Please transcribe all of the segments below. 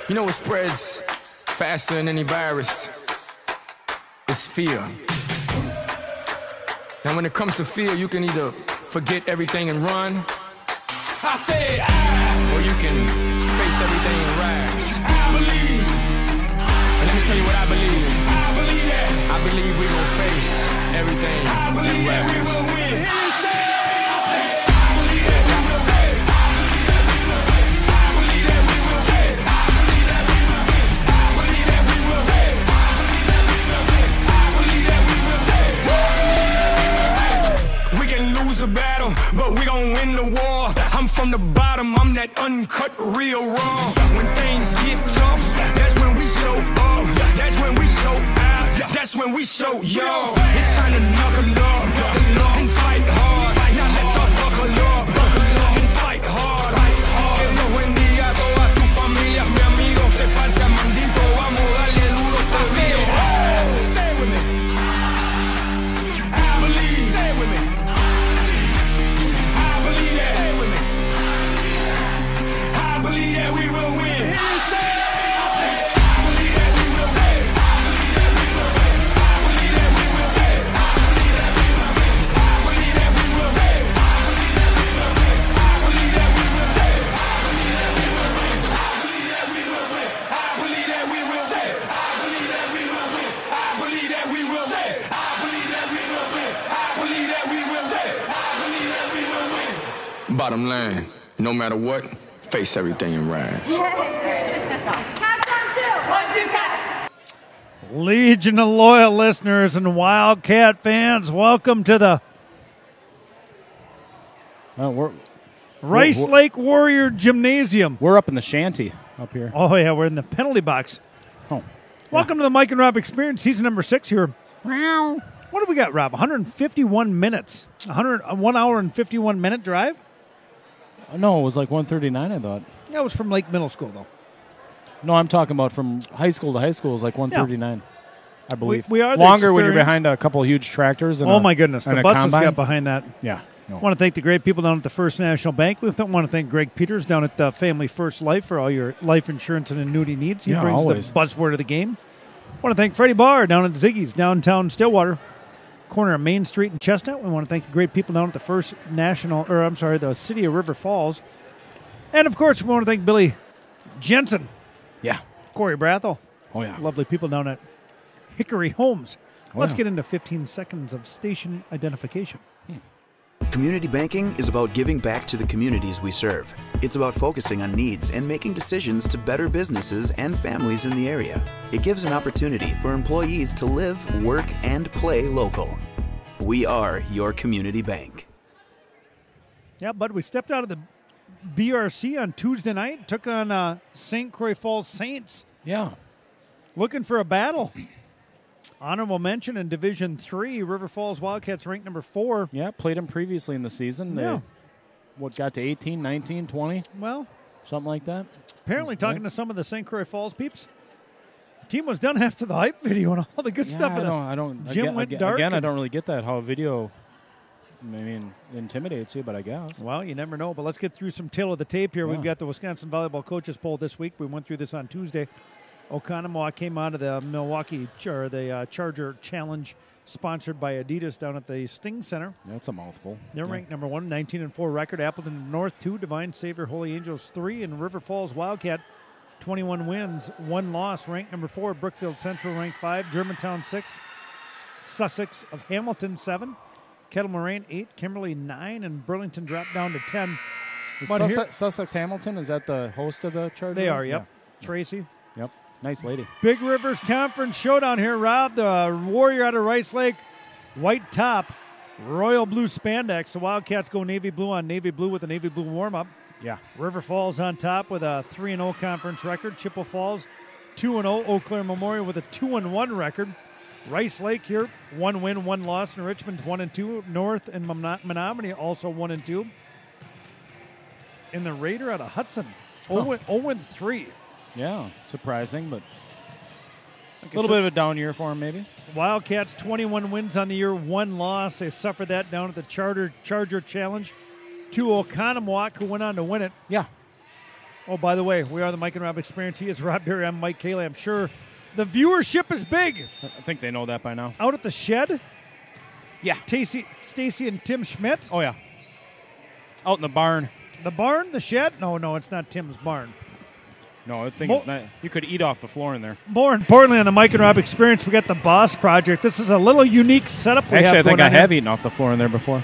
You know what spreads faster than any virus? It's fear. And when it comes to fear, you can either forget everything and run. I said or you can face everything and rise. I believe. And let me tell you what I believe. I believe that. I believe we gon' face everything. I believe that we will win. The battle, but we gon' win the war. I'm from the bottom, I'm that uncut, real raw. When things get tough, that's when we show up. That's when we show out. That's when we show yo. It's time to knuckle up and fight hard. Now let's all buckle up and fight hard. Que Dios bendiga a todas tus familias, mi amigo. Se parte mandito, vamos a darle duro todavía. Say it with me. I believe. Say it with me. We will win. Bottom line, no matter what, face everything and rise. Cats on two. 1, 2, cats. Legion of loyal listeners and Wildcat fans, welcome to the Rice Lake Warrior Gymnasium. We're up in the shanty up here. Oh, yeah, we're in the penalty box. Oh. Welcome to the Mike and Rob Experience, season number 6 here. Wow. What do we got, Rob? 151 minutes. 1 hour and 51-minute drive? No, it was like 139, I thought. That was from Lake Middle School, though. No, I'm talking about from high school to high school. It was like 139, I believe. We are longer when you're behind a couple of huge tractors. And my goodness. The buses combine. got behind that. Yeah. I want to thank the great people down at the First National Bank. We want to thank Greg Peters down at the Family First Life for all your life insurance and annuity needs. He brings always the buzzword of the game. I want to thank Freddie Barr down at Ziggy's, downtown Stillwater, corner of Main Street and Chestnut. We want to thank the great people down at the the City of River Falls. And, of course, we want to thank Billy Jensen. Yeah. Corey Brathel. Oh, yeah. Lovely people down at Hickory Homes. Oh, Let's yeah. get into 15 seconds of station identification. Community banking is about giving back to the communities we serve. It's about focusing on needs and making decisions to better businesses and families in the area. It gives an opportunity for employees to live, work, and play local. We are your community bank. Yeah, bud, we stepped out of the BRC on Tuesday night, took on St. Croix Falls Saints. Yeah. Looking for a battle. Honorable mention in Division 3, River Falls Wildcats ranked number 4. Yeah, played them previously in the season. They got to 18, 19, 20? Well, something like that. Apparently, talking to some of the St. Croix Falls peeps, the team was done after the hype video and all the good stuff. I don't. Gym went dark. Again, I don't really get that, how a video, intimidates you, but I guess. Well, you never know. But let's get through some tail of the tape here. Yeah. We've got the Wisconsin Volleyball Coaches Poll this week. We went through this on Tuesday. Oconomowoc came out of the Charger Challenge, sponsored by Adidas down at the Sting Center. That's a mouthful. They're ranked number 1, 19-4 record. Appleton North 2, Divine Savior Holy Angels 3, and River Falls Wildcat 21 wins, 1 loss. Ranked number 4, Brookfield Central ranked 5, Germantown 6, Sussex of Hamilton 7, Kettle Moraine 8, Kimberly 9, and Burlington dropped down to 10. Sussex Hamilton, is that the host of the Charger? They are, yep. Yeah. Tracy. Yep. Nice lady. Big Rivers Conference showdown here, Rob. The Warrior out of Rice Lake, white top, royal blue spandex. The Wildcats go navy blue on navy blue with a navy blue warm-up. Yeah. River Falls on top with a 3-0 conference record. Chippewa Falls 2-0. Eau Claire Memorial with a 2-1 record. Rice Lake here, 1 win, 1 loss. And Richmond's 1-2. North and Menominee also 1-2. And the Raider out of Hudson, 0-3. Yeah, surprising, but a little bit of a down year for him, maybe. Wildcats 21 wins on the year, 1 loss. They suffered that down at the Charger Challenge to Oconomowoc, who went on to win it. Yeah. Oh, by the way, we are the Mike and Rob Experience. He is Rob Berry. I'm Mike Cayley. I'm sure the viewership is big. I think they know that by now. Out at the shed? Yeah. Stacy and Tim Schmidt? Oh, yeah. Out in the barn. The barn? The shed? No, it's not Tim's barn. No, I think it's not. You could eat off the floor in there. More importantly, on the Mike and Rob Experience, we got the Boss Project. This is a little unique setup we have Actually, I think going I on have here. eaten off the floor in there before.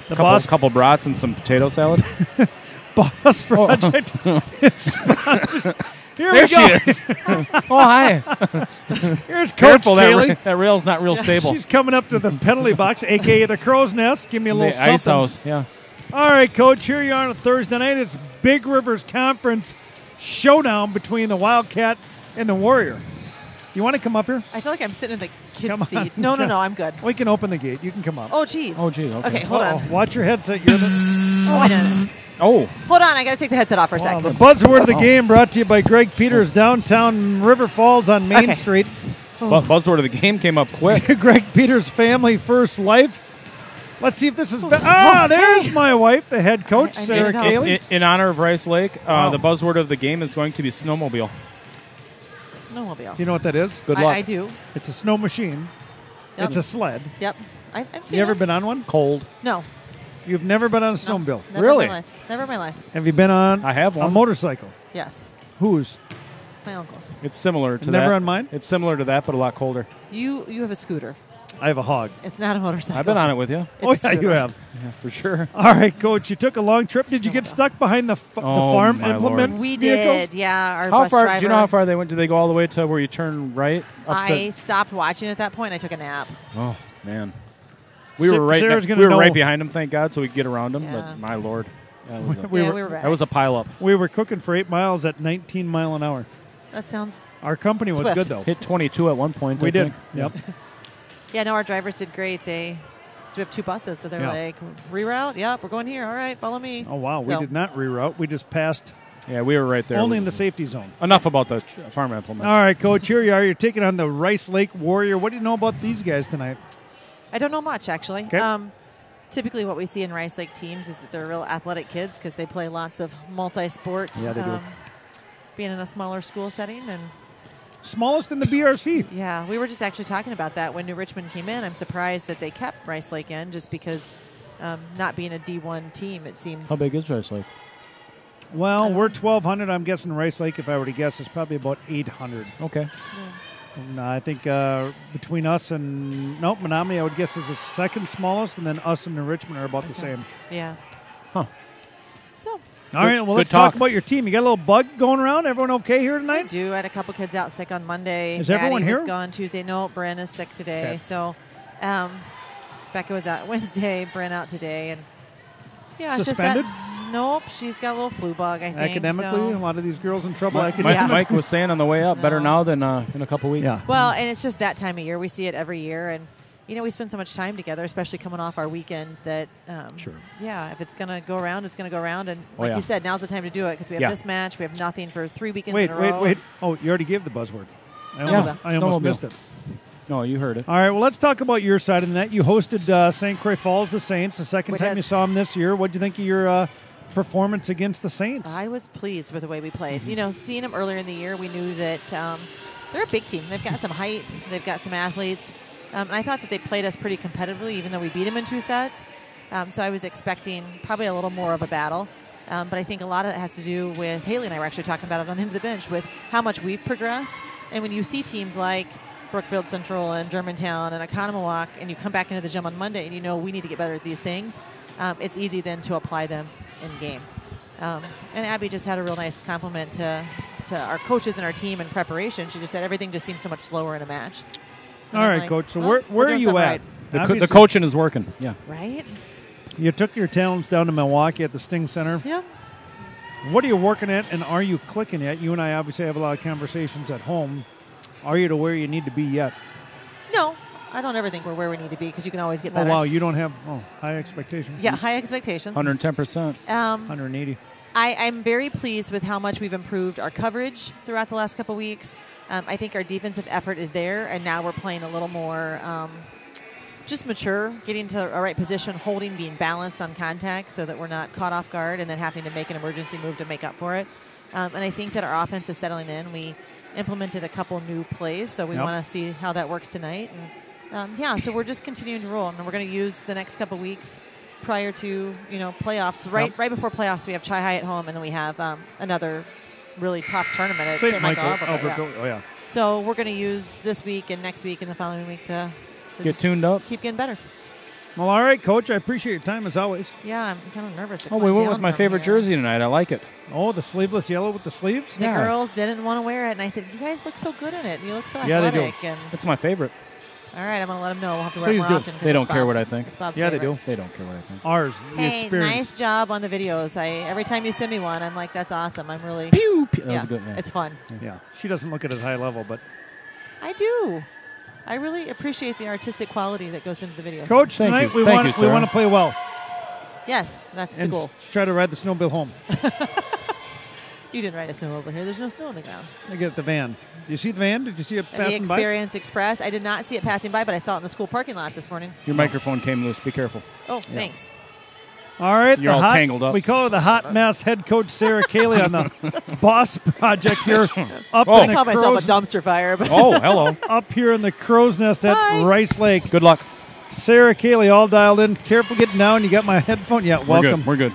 The couple brats and some potato salad. Boss Project. Here There we she go. is. Oh, hi. Here's Coach Careful, Cayley. that rail's not real stable. She's coming up to the penalty box, a.k.a. the Crow's Nest. Give me a little The ice something. house, yeah. All right, Coach, here you are on a Thursday night. It's Big Rivers Conference showdown between the Wildcat and the Warrior. You want to come up here? I feel like I'm sitting in the Come kid's on. seat. No, I'm good. We can open the gate. You can come up. Oh, geez. Oh, geez. Okay. Okay, hold on. Watch your headset. You're the, Oh, wait a minute. Oh. Hold on. I got to take the headset off for a wow, second. the buzzword of the game brought to you by Greg Peters, downtown River Falls on Main Okay. Street. Buzzword of the game came up quick. Greg Peters' family first life. Let's see if this is there's my wife, the head coach, I made Sarah it up. Cayley. In honor of Rice Lake, Wow. the buzzword of the game is going to be snowmobile. Snowmobile. Do you know what that is? Good luck. I do. It's a snow machine. Yep. It's a sled. Yep. I've seen You ever it. been on one? Cold. No. You've never been on a No. snowmobile? Never Really? In my life. Never in my life. Have you been on I have a one. motorcycle? Yes. Whose? My uncle's. It's similar to that. Never on mine? It's similar to that, but a lot colder. You have a scooter. I have a hog. It's not a motorcycle. I've been on it with you. It's a Yeah, you scooter. have. Yeah, for sure. All right, Coach, you took a long trip. Did you get Snowmobile. stuck behind the Oh, farm my implement Lord. We vehicles? did. Yeah. Our How bus far? driver. Do you know how far they went? Did they go all the way to where you turn right? Up I stopped watching at that point. I took a nap. oh man, we were right. Sarah's we gonna were right know. behind him. Thank God, so we could get around him. Yeah. But my Lord, that was a, We yeah, were- we were back. that was a pile up. We were cooking for 8 miles at 19 mile an hour. That sounds. Our company was Swift. good, though. Hit 22 at one point. We I did. think. Yep. Yeah. No, our drivers did great. So we have 2 buses, so they're Yeah. like, reroute. Yep, we're going here. All right, follow me. Oh, wow. We So- did not reroute. We just passed Yeah, we were right there. only in the safety zone. Enough about the farm implements. All right, Coach, here you are. You're taking on the Rice Lake Warrior. What do you know about these guys tonight? I don't know much, actually. Okay. Typically, what we see in Rice Lake teams is that they're real athletic kids because they play lots of multi-sports. Yeah, they do. Being in a smaller school setting. And, Smallest in the BRC. yeah, we were just actually talking about that when New Richmond came in. I'm surprised that they kept Rice Lake in just because not being a D1 team, it seems. How big is Rice Lake? Well, we're 1,200. I'm guessing Rice Lake, if I were to guess, is probably about 800. Okay. And I think between us and Menominee, I would guess is the second smallest, and then us and New Richmond are about the same. Yeah. Huh. So, All right, well, good let's talk talk. about your team. You got a little bug going around? Everyone okay here I tonight? do. I had a couple kids out sick on Monday. Is everyone Maddie here? was gone Tuesday. No, Bren is sick today. Okay. So, Becca was out Wednesday. Bren out today, and yeah, it's Suspended? just that. Nope, she's got a little flu bug. I think. Academically, a So. lot of these girls in trouble. Mike, academically. Mike was saying on the way up, better No. now than in a couple weeks. Yeah. Well, and it's just that time of year. We see it every year, and we spend so much time together, especially coming off our weekend. That Sure. yeah, if it's gonna go around, it's gonna go around. And Oh, like yeah. you said, now's the time to do it because we have Yeah. this match. We have nothing for 3 weekends Wait, in a row. wait. Oh, you already gave the buzzword. I Snowmobile. almost Snowmobile. missed it. No, you heard it. All right, well, let's talk about your side of the net. You hosted St. Croix Falls, the Saints, the second We time did. you saw them this year. What do you think of your performance against the Saints? I was pleased with the way we played. Seeing them earlier in the year, we knew that they're a big team. They've got some height. They've got some athletes. And I thought that they played us pretty competitively, even though we beat them in 2 sets. So I was expecting probably a little more of a battle. But I think a lot of it has to do with Haley and I were actually talking about it on the end of the bench with how much we've progressed. And when you see teams like Brookfield Central and Germantown and Economawalk, and you come back into the gym on Monday and you know we need to get better at these things, it's easy then to apply them in game. And Abby just had a real nice compliment to our coaches and our team in preparation. She just said everything just seems so much slower in a match. And All I'm right, like, Coach. So well, where we're are doing you something at? right. The Obviously, coaching is working. Yeah. Right? You took your talents down to Milwaukee at the Sting Center. Yeah. What are you working at, and are you clicking yet? You and I obviously have a lot of conversations at home. Are you to where you need to be yet? No, I don't ever think we're where we need to be because you can always get Oh, better. wow. You don't have high expectations? Yeah, high expectations. 110%. 180. I'm very pleased with how much we've improved our coverage throughout the last couple weeks. I think our defensive effort is there, and now we're playing a little more just mature, getting to a right position, holding, being balanced on contact so that we're not caught off guard and then having to make an emergency move to make up for it. And I think that our offense is settling in. We implemented a couple new plays, so we want to see how that works tonight. And so we're just continuing to roll, and we're going to use the next couple weeks prior to playoffs. Right before playoffs, we have Chi High at home, and then we have another really tough tournament at St. Michael Albertville. Oh yeah. So we're going to use this week and next week and the following week to get tuned up, keep getting better. Well, all right, Coach. I appreciate your time as always. Yeah, I'm kind of nervous. We went with my favorite jersey tonight. I like it. Oh, the sleeveless yellow with the sleeves? The girls didn't want to wear it, and I said, you guys look so good in it. You look so athletic. They do. And it's my favorite. All right, I'm going to let them know. We'll have to wear it more often. They don't care what I think. It's Bob's favorite. They do. They don't care what I think. Ours, hey, experience. Nice job on the videos. Every time you send me one, I'm like, that's awesome. I'm really... Pew, pew. That was a good one. It's fun. Yeah. She doesn't look at it high level, but... I do. I really appreciate the artistic quality that goes into the videos. Coach, tonight we want to play well. Yes, that's the goal. Try to ride the snowmobile home. You didn't ride a snow over here. There's no snow on the ground. I get the van. Did you see the van? Did you see it passing by? The Experience Express. I did not see it passing by, but I saw it in the school parking lot this morning. Your microphone came loose. Be careful. Oh, thanks. All right. So you're all tangled up. We call her the hot mess head coach Sarah Cayley on the Boss Project here. I call myself a dumpster fire. But hello. Up here in the Crow's Nest at Rice Lake. Good luck. Sarah Cayley all dialed in. Careful getting down. You got my headphone? Yeah, welcome. We're good.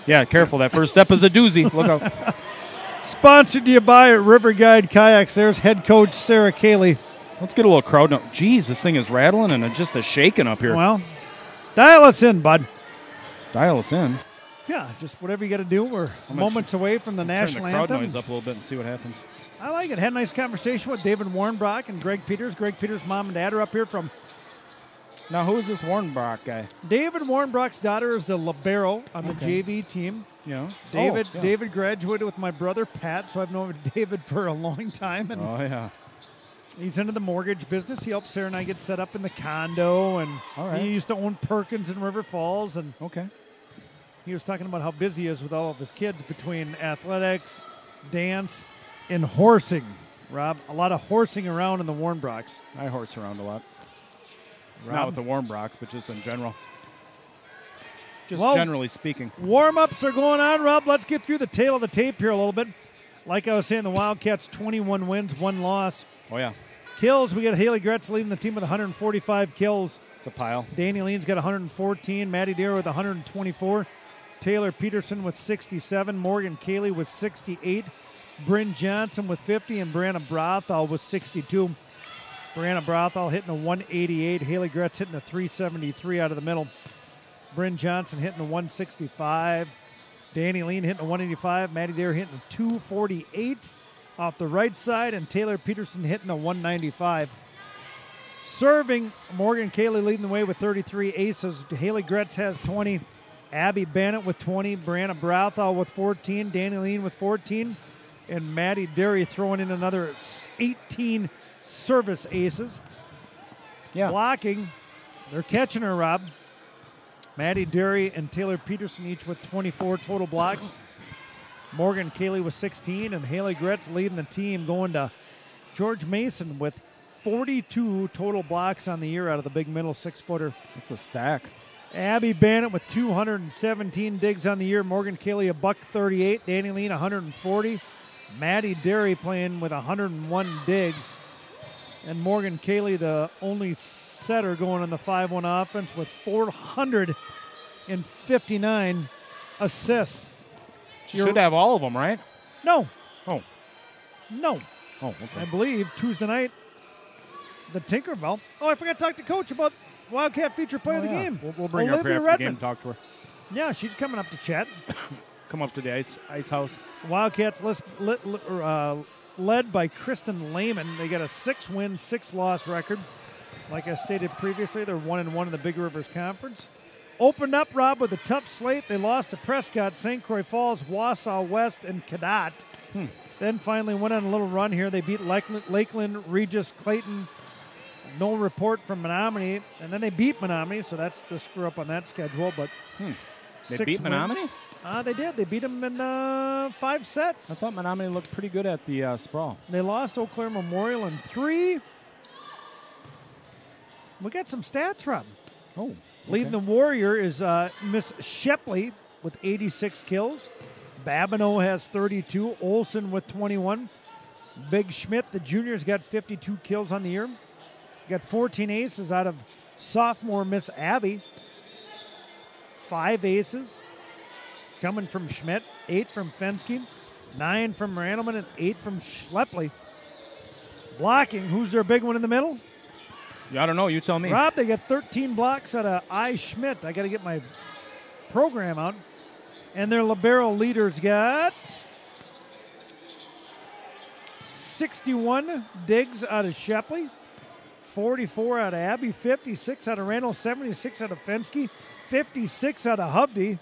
Yeah, careful. That first step is a doozy. Look out. Sponsored to you by River Guide Kayaks. There's head coach Sarah Cayley. Let's get a little crowd now. Jeez, this thing is rattling and just a shaking up here. Well, dial us in, bud. Dial us in. Yeah, just whatever you got to do. We're moments away from the national anthem. Turn the crowd anthem. noise up a little bit and see what happens. I like it. Had a nice conversation with David Warrenbrock and Greg Peters. Greg Peters' mom and dad are up here from... Now, who is this Warrenbrock guy? David Warrenbrock's daughter is the libero on the JV team. Yeah. David graduated with my brother Pat, so I've known David for a long time. And he's into the mortgage business. He helped Sarah and I get set up in the condo, and he used to own Perkins in River Falls. And he was talking about how busy he is with all of his kids between athletics, dance, and horsing. Rob, a lot of horsing around in the Warrenbrocks. I horse around a lot. Rob? Not with the Warrenbrocks, but just in general. Generally speaking. Warm-ups are going on, Rob. Let's get through the tail of the tape here a little bit. Like I was saying, the Wildcats 21 wins, 1 loss. Oh, yeah. Kills, we got Haley Gretz leading the team with 145 kills. It's a pile. Danny Lean's got 114. Maddie Deere with 124. Taylor Peterson with 67. Morgan Cayley with 68. Bryn Johnson with 50. And Brianna Brothall with 62. Brianna Brothall hitting a 188. Haley Gretz hitting a 373 out of the middle. Bryn Johnson hitting a 165. Danny Lean hitting a 185. Maddie Deere hitting a 248 off the right side. And Taylor Peterson hitting a 195. Serving, Morgan Cayley leading the way with 33 aces. Haley Gretz has 20. Abby Bannett with 20. Brianna Brothall with 14. Danny Lean with 14. And Maddie Deere throwing in another 18 service aces. Yeah. Blocking, they're catching her, Rob. Maddie Deary and Taylor Peterson each with 24 total blocks. Morgan Cayley with 16, and Haley Gretz leading the team, going to George Mason with 42 total blocks on the year out of the big middle 6-footer. That's a stack. Abby Bannett with 217 digs on the year. Morgan Cayley $138. Danny Lean 140. Maddie Deary playing with 101 digs. And Morgan Cayley, the only setter going on the 5-1 offense with 459 assists. She should have all of them, right? No. Oh. No. Oh, okay. I believe Tuesday night, the Tinkerbell. Oh, I forgot to talk to Coach about Wildcat feature player of the game. We'll bring her up here after the game and talk to her. Yeah, she's coming up to chat. Come up to the ice house. Wildcats led by Kristen Lehman. They got a 6-win, 6-loss record. Like I stated previously, they're 1-1 in the Big Rivers Conference. Opened up, Rob, with a tough slate. They lost to Prescott, St. Croix Falls, Wausau West, and Cadott. Then finally went on a little run here. They beat Lakeland, Regis, Clayton. No report from Menominee. And then they beat Menominee, so that's the screw up on that schedule. But They beat Menominee? They did. They beat them in 5 sets. I thought Menominee looked pretty good at the sprawl. They lost Eau Claire Memorial in 3. We got some stats, Rob. Oh. Okay. Leading the Warrior is Miss Shepley with 86 kills. Babineau has 32. Olson with 21. Big Schmidt, the junior's got 52 kills on the year. Got 14 aces out of sophomore Miss Abby. 5 aces coming from Schmidt. 8 from Fensky. 9 from Randleman and 8 from Schlepley. Blocking, who's their big one in the middle? Yeah, I don't know. You tell me. Rob, they got 13 blocks out of I. Schmidt. I got to get my program out. And their libero leaders got 61 digs out of Shepley, 44 out of Abbey, 56 out of Randall, 76 out of Fensky, 56 out of Hubby.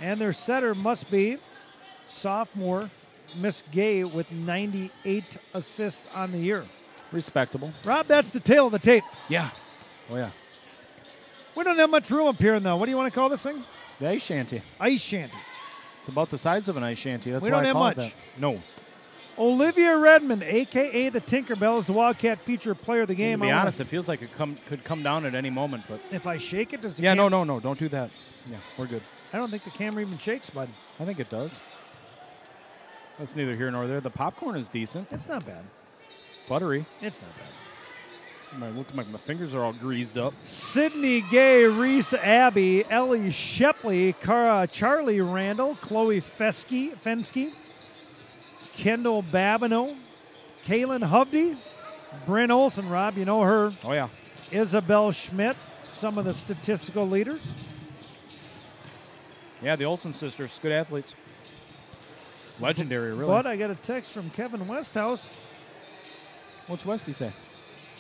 And their setter must be sophomore Miss Gay with 98 assists on the year. Respectable. Rob, that's the tail of the tape. Yeah. Oh, yeah. We don't have much room up here, though. What do you want to call this thing? The ice shanty. Ice shanty. It's about the size of an ice shanty. That's We why don't I have call much. it that. No. Olivia Redmond, a.k.a. the Tinkerbell, is the Wildcat feature player of the game. To be honest, it feels like it could come down at any moment. But If I shake it, does the yeah, cam- no. Don't do that. Yeah, we're good. I don't think the camera even shakes, bud. I think it does. That's neither here nor there. The popcorn is decent. It's not bad. Buttery. It's not bad. My fingers are all greased up. Sydney Gay, Reese Abbey, Ellie Shepley, Charlie Randall, Chloe Fensky, Kendall Babineau, Kaylin Hovde, Bryn Olson, Rob, you know her, Oh, yeah. Isabel Schmidt, some of the statistical leaders. Yeah, the Olsen sisters, good athletes. Legendary, really. But I got a text from Kevin Westhouse. What's Westy say?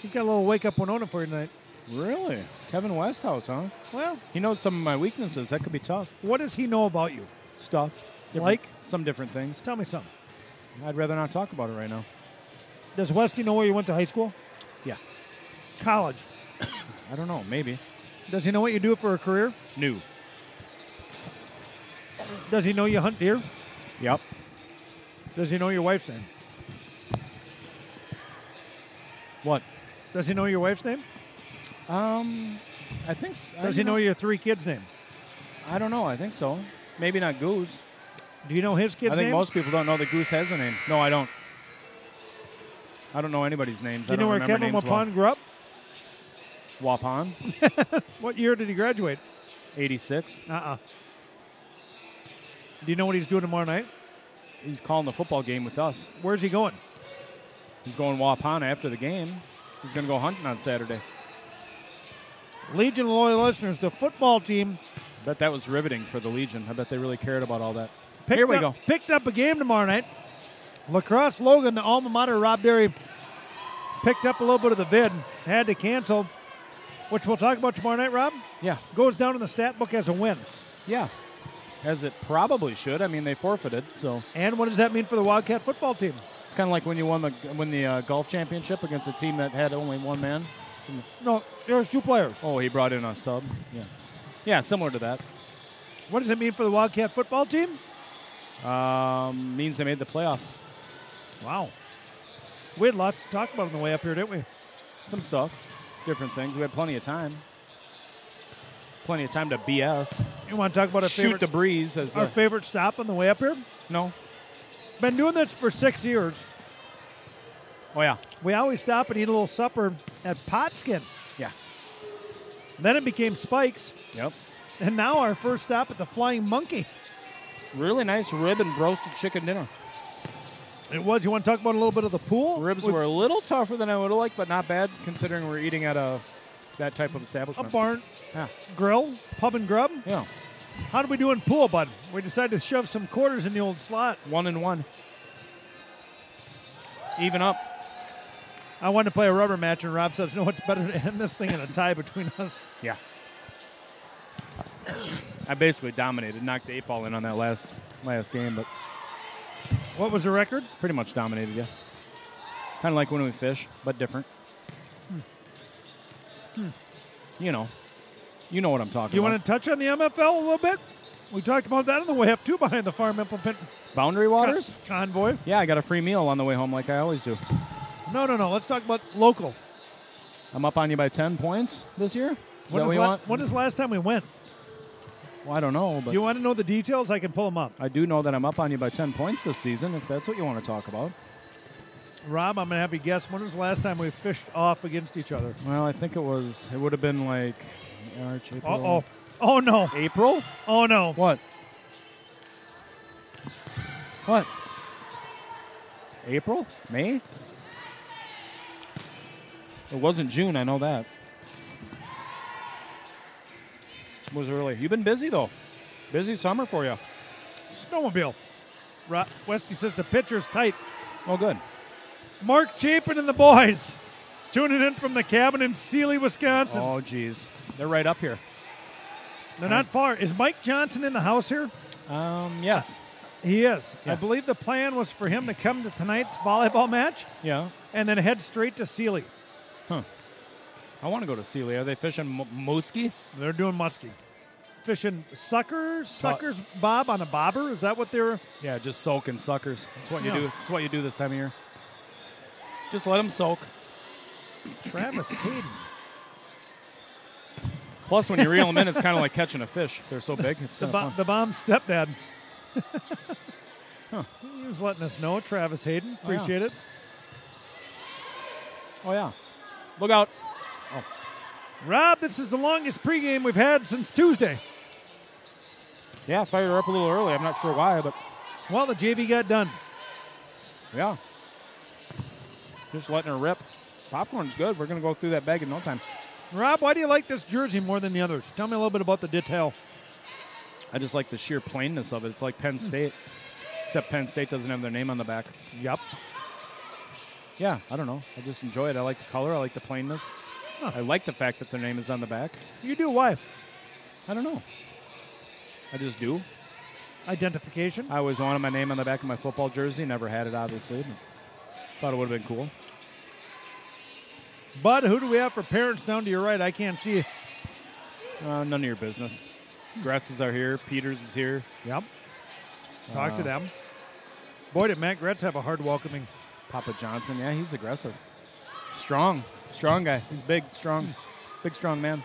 He's got a little wake-up Winona for you tonight. Really? Kevin Westhouse, huh? Well, He knows some of my weaknesses. That could be tough. what does he know about you? Stuff. Like? Some different things. Tell me something. I'd rather not talk about it right now. Does Westy know where you went to high school? Yeah. College. I don't know. Maybe. Does he know what you do for a career? New. Does he know you hunt deer? Yep. Does he know your wife's name? What? Does he know your wife's name? I think. Does he know your 3 kids' name? I don't know. I think so. Maybe not Goose. Do you know his kids' I think name? most people don't know that Goose has a name. No, I don't. I don't know anybody's names. Do you I don't know where remember Kevin names Wapon grew up? well. Waupun, What year did he graduate? 86. Do you know what he's doing tomorrow night? He's calling the football game with us. Where's he going? He's going Waupun after the game. He's going to go hunting on Saturday. Legion loyal listeners, the football team I bet that was riveting for the Legion. I bet they really cared about all that. picked Here we go. Picked up a game tomorrow night. Lacrosse Logan, the alma mater of Rob Derry, picked up a little bit of the vid, had to cancel, which we'll talk about tomorrow night, Rob. Yeah. Goes down in the stat book as a win. Yeah. As it probably should. I mean, they forfeited, so And what does that mean for the Wildcat football team? it's kind of like when you win the golf championship against a team that had only one man. No, there's 2 players. Oh, he brought in a sub. Yeah. Yeah, similar to that. What does it mean for the Wildcat football team? Means they made the playoffs. Wow. We had lots to talk about on the way up here, didn't we? Some stuff, different things. We had plenty of time. Plenty of time to BS. You want to talk about our Shoot favorite, the breeze. As our favorite stop on the way up here? No. Been doing this for 6 years. Oh, yeah. We always stop and eat a little supper at Potskin. Yeah. Then it became Spike's. Yep. And now our first stop at the Flying Monkey. Really nice rib and roasted chicken dinner. It was. You want to talk about a little bit of the pool? Ribs were a little tougher than I would have liked, but not bad considering we're eating at that type of A establishment. barn Yeah. grill, pub and grub. Yeah. How did we do in pool, bud? We decided to shove some quarters in the old slot. 1-1. Even up. I wanted to play a rubber match, and Rob says, no, it's better to end this thing in a tie between us. Yeah. I basically dominated, knocked the 8-ball in on that last game, but What was the record? pretty much dominated, yeah. Kind of like when we fish, but different. You know what I'm talking You about. want to touch on the MFL a little bit? We talked about that on the way up, too, behind the Farm Implement Boundary Waters? Convoy. Yeah, I got a free meal on the way home like I always do. No. Let's talk about local. I'm up on you by 10 points this year? Is that what you want? When is the last time we went? Well, I don't know, but You want to know the details? I can pull them up. I do know that I'm up on you by 10 points this season, if that's what you want to talk about. Rob, I'm going to have you guess, when was the last time we fished off against each other? Well, I think it would have been like March, April. Uh-oh. Oh, no. April? Oh, no. What? What? April? May? It wasn't June, I know that. It was early. You've been busy, though. Busy summer for you. Snowmobile. Westy says the pitcher's tight. Oh, good. Mark Chapin and the boys tuning in from the cabin in Sealy, Wisconsin. Oh, geez. They're right up here. They're not far. Is Mike Johnson in the house here? Yes. He is. Yeah. I believe the plan was for him to come to tonight's volleyball match Yeah. and then head straight to Sealy. Huh. I want to go to Sealy. Are they fishing muskie? They're doing muskie. Fishing suckers, Bob, on a bobber. Is that what they're? Yeah, just soaking suckers. That's what you Yeah. do. That's what you do this time of year. Just let them soak. Travis Hayden. Plus, when you reel them in, it's kind of like catching a fish. They're so big. It's kind of fun. The Bomb's stepdad. He was letting us know. Travis Hayden. Appreciate it. Oh, yeah. Look out. Rob, this is the longest pregame we've had since Tuesday. Yeah, fired her up a little early. I'm not sure why, but Well, the JV got done. yeah. Just letting her rip. Popcorn's good. We're going to go through that bag in no time. Rob, why do you like this jersey more than the others? Tell me a little bit about the detail. I just like the sheer plainness of it. It's like Penn State, except Penn State doesn't have their name on the back. Yep. Yeah, I don't know. I just enjoy it. I like the color. I like the plainness. I like the fact that their name is on the back. You do. Why? I don't know. I just do. Identification. I always wanted my name on the back of my football jersey. Never had it, obviously. But thought it would have been cool. Bud, who do we have for parents down to your right? I can't see. None of your business. Gretzes are here. Peters is here. Yep. Talk to them. Boy, did Matt Gretz have a hard welcoming. Papa Johnson, yeah, he's aggressive. Strong guy. He's big, strong, big, strong man.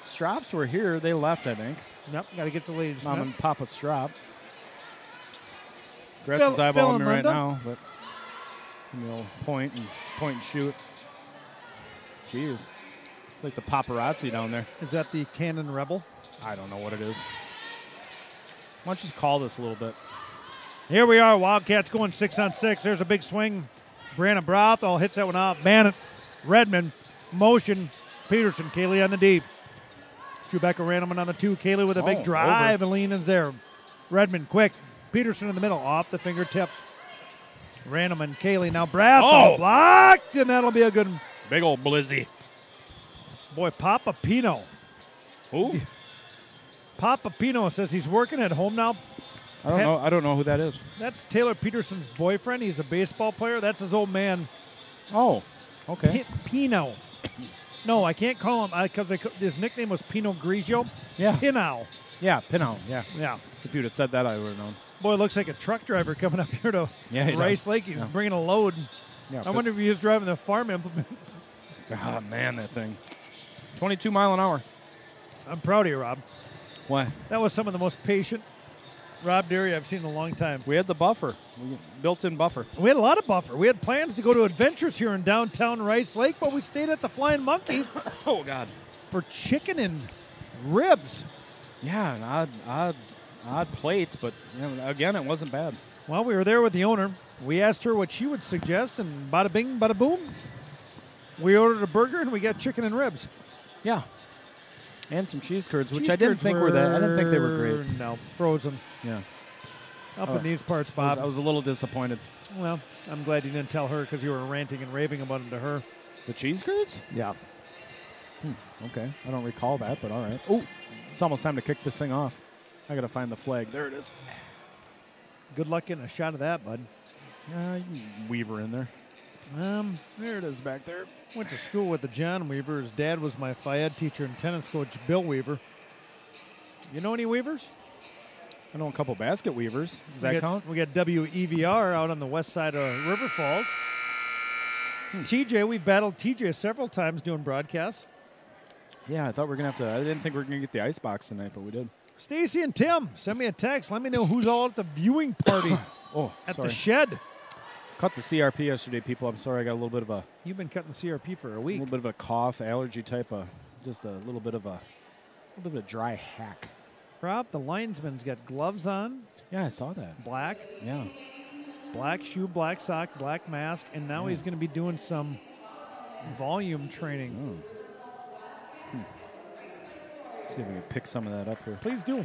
Strops were here. They left, I think. Yep, got to get the ladies. Mom Yep. and Papa Strop. Gretz is Phil eyeballing and me right Linda? now, but point and shoot. Jeez, like the paparazzi down there. Is that the Cannon Rebel? I don't know what it is. Why don't you just call this a little bit? Here we are. Wildcats going 6-on-6. There's a big swing. Brandon Brothall hits that one off. Bannon, Redmond, motion. Peterson, Kaylee on the deep. Rebecca Randleman on the 2. Kaylee with a big drive and lean is there. Redmond, quick. Peterson in the middle, off the fingertips. Randleman, Kaylee. Now Brothall blocked, and that'll be a good one. Big old blizzy. Boy, Papa Pino. Who? Papa Pino says he's working at home now. I don't know who that is. That's Taylor Peterson's boyfriend. He's a baseball player. That's his old man. Oh, okay. Pino. No, I can't call him because his nickname was Pino Grigio. Yeah. Pino. Yeah, Pinot. Yeah. Yeah. If you'd have said that, I would have known. Boy, it looks like a truck driver coming up here to he Rice does. Lake. He's bringing a load. Yeah, I wonder if he was driving the farm implement. God, man, that thing. 22 mile an hour. I'm proud of you, Rob. Why? That was some of the most patient Rob Derry I've seen in a long time. We had the buffer, built-in buffer. We had a lot of buffer. We had plans to go to adventures here in downtown Rice Lake, but we stayed at the Flying Monkey Oh, God. for chicken and ribs. Yeah, an odd plate, but again, it wasn't bad. Well, we were there with the owner. We asked her what she would suggest, and bada bing, bada boom. We ordered a burger, and we got chicken and ribs. Yeah. And some cheese curds, which Cheese I didn't curds think were that. I didn't think they were great. No, frozen. Yeah. Up in these parts, Bob. I was a little disappointed. Well, I'm glad you didn't tell her because you were ranting and raving about them to her. The cheese curds? Yeah. Okay. I don't recall that, but all right. Oh, it's almost time to kick this thing off. I got to find the flag. There it is. Good luck getting a shot of that, bud. Weaver in there. There it is back there. Went to school with the John Weaver. His dad was my FIAD teacher and tennis coach, Bill Weaver. You know any Weavers? I know a couple basket weavers. Does that count? We got WEVR out on the west side of River Falls. TJ, we battled TJ several times doing broadcasts. Yeah, I thought we were going to have to. I didn't think we were going to get the ice box tonight, but we did. Stacy and Tim, send me a text. Let me know who's all at the viewing party at the shed. Cut the CRP yesterday, people. I'm sorry, I got a little bit of a. You've been cutting the CRP for a week. A little bit of a cough, allergy type of, just a little bit of a dry hack. Rob, the linesman's got gloves on. Yeah, I saw that. Black. Yeah. Black shoe, black sock, black mask, and now he's going to be doing some volume training. See if we can pick some of that up here. Please do.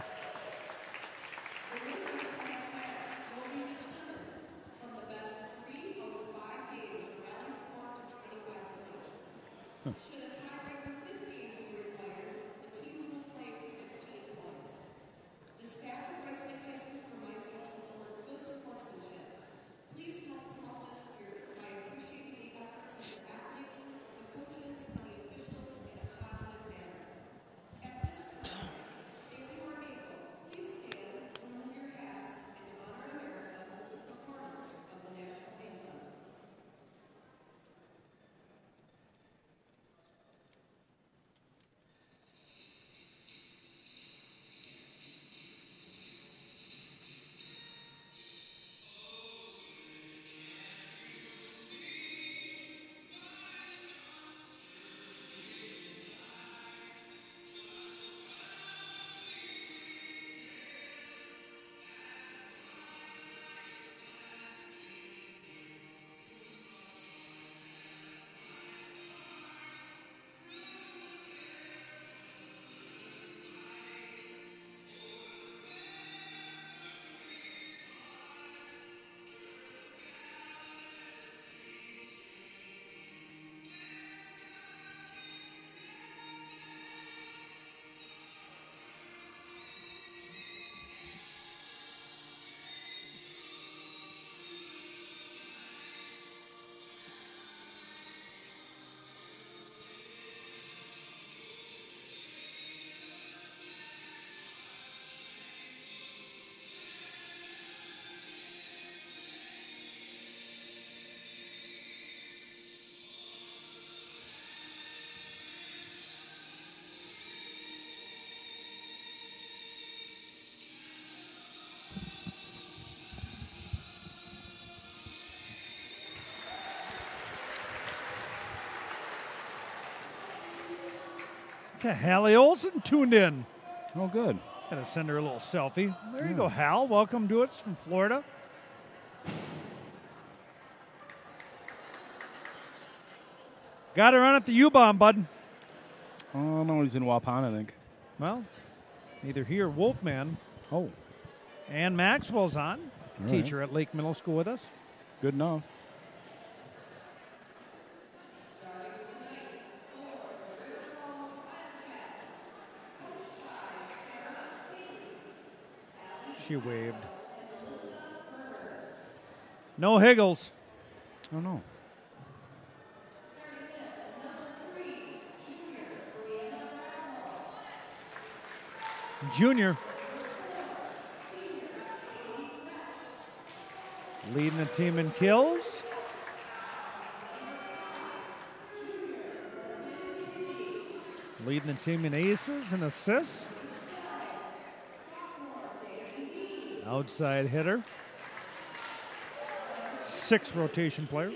Okay, Hallie Olsen tuned in. Oh, good. Gotta send her a little selfie. There you go, Hal. Welcome to us from Florida. Got her on at the U-Bomb, bud. Oh, no, he's in Waupun, I think. Well, either he or Wolfman. Oh. And Maxwell's on. All Teacher at Lake Middle School with us. Good enough. She waved. No Higgles. Oh, no. Junior. Leading the team in kills. Leading the team in aces and assists. Outside hitter. 6 rotation player.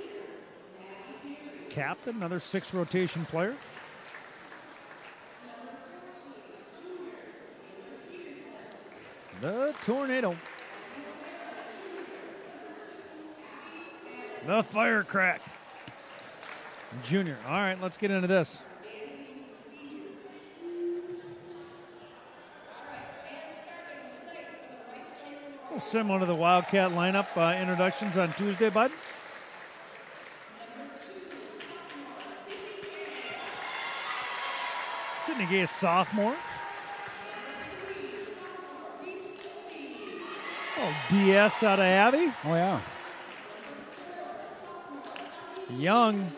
Captain, another 6 rotation player. The tornado. The firecrack. Junior. All right, let's get into this. Similar to the Wildcat lineup introductions on Tuesday, bud. Sydney Gay, sophomore. Oh, DS out of Abbey. Oh, yeah. Young.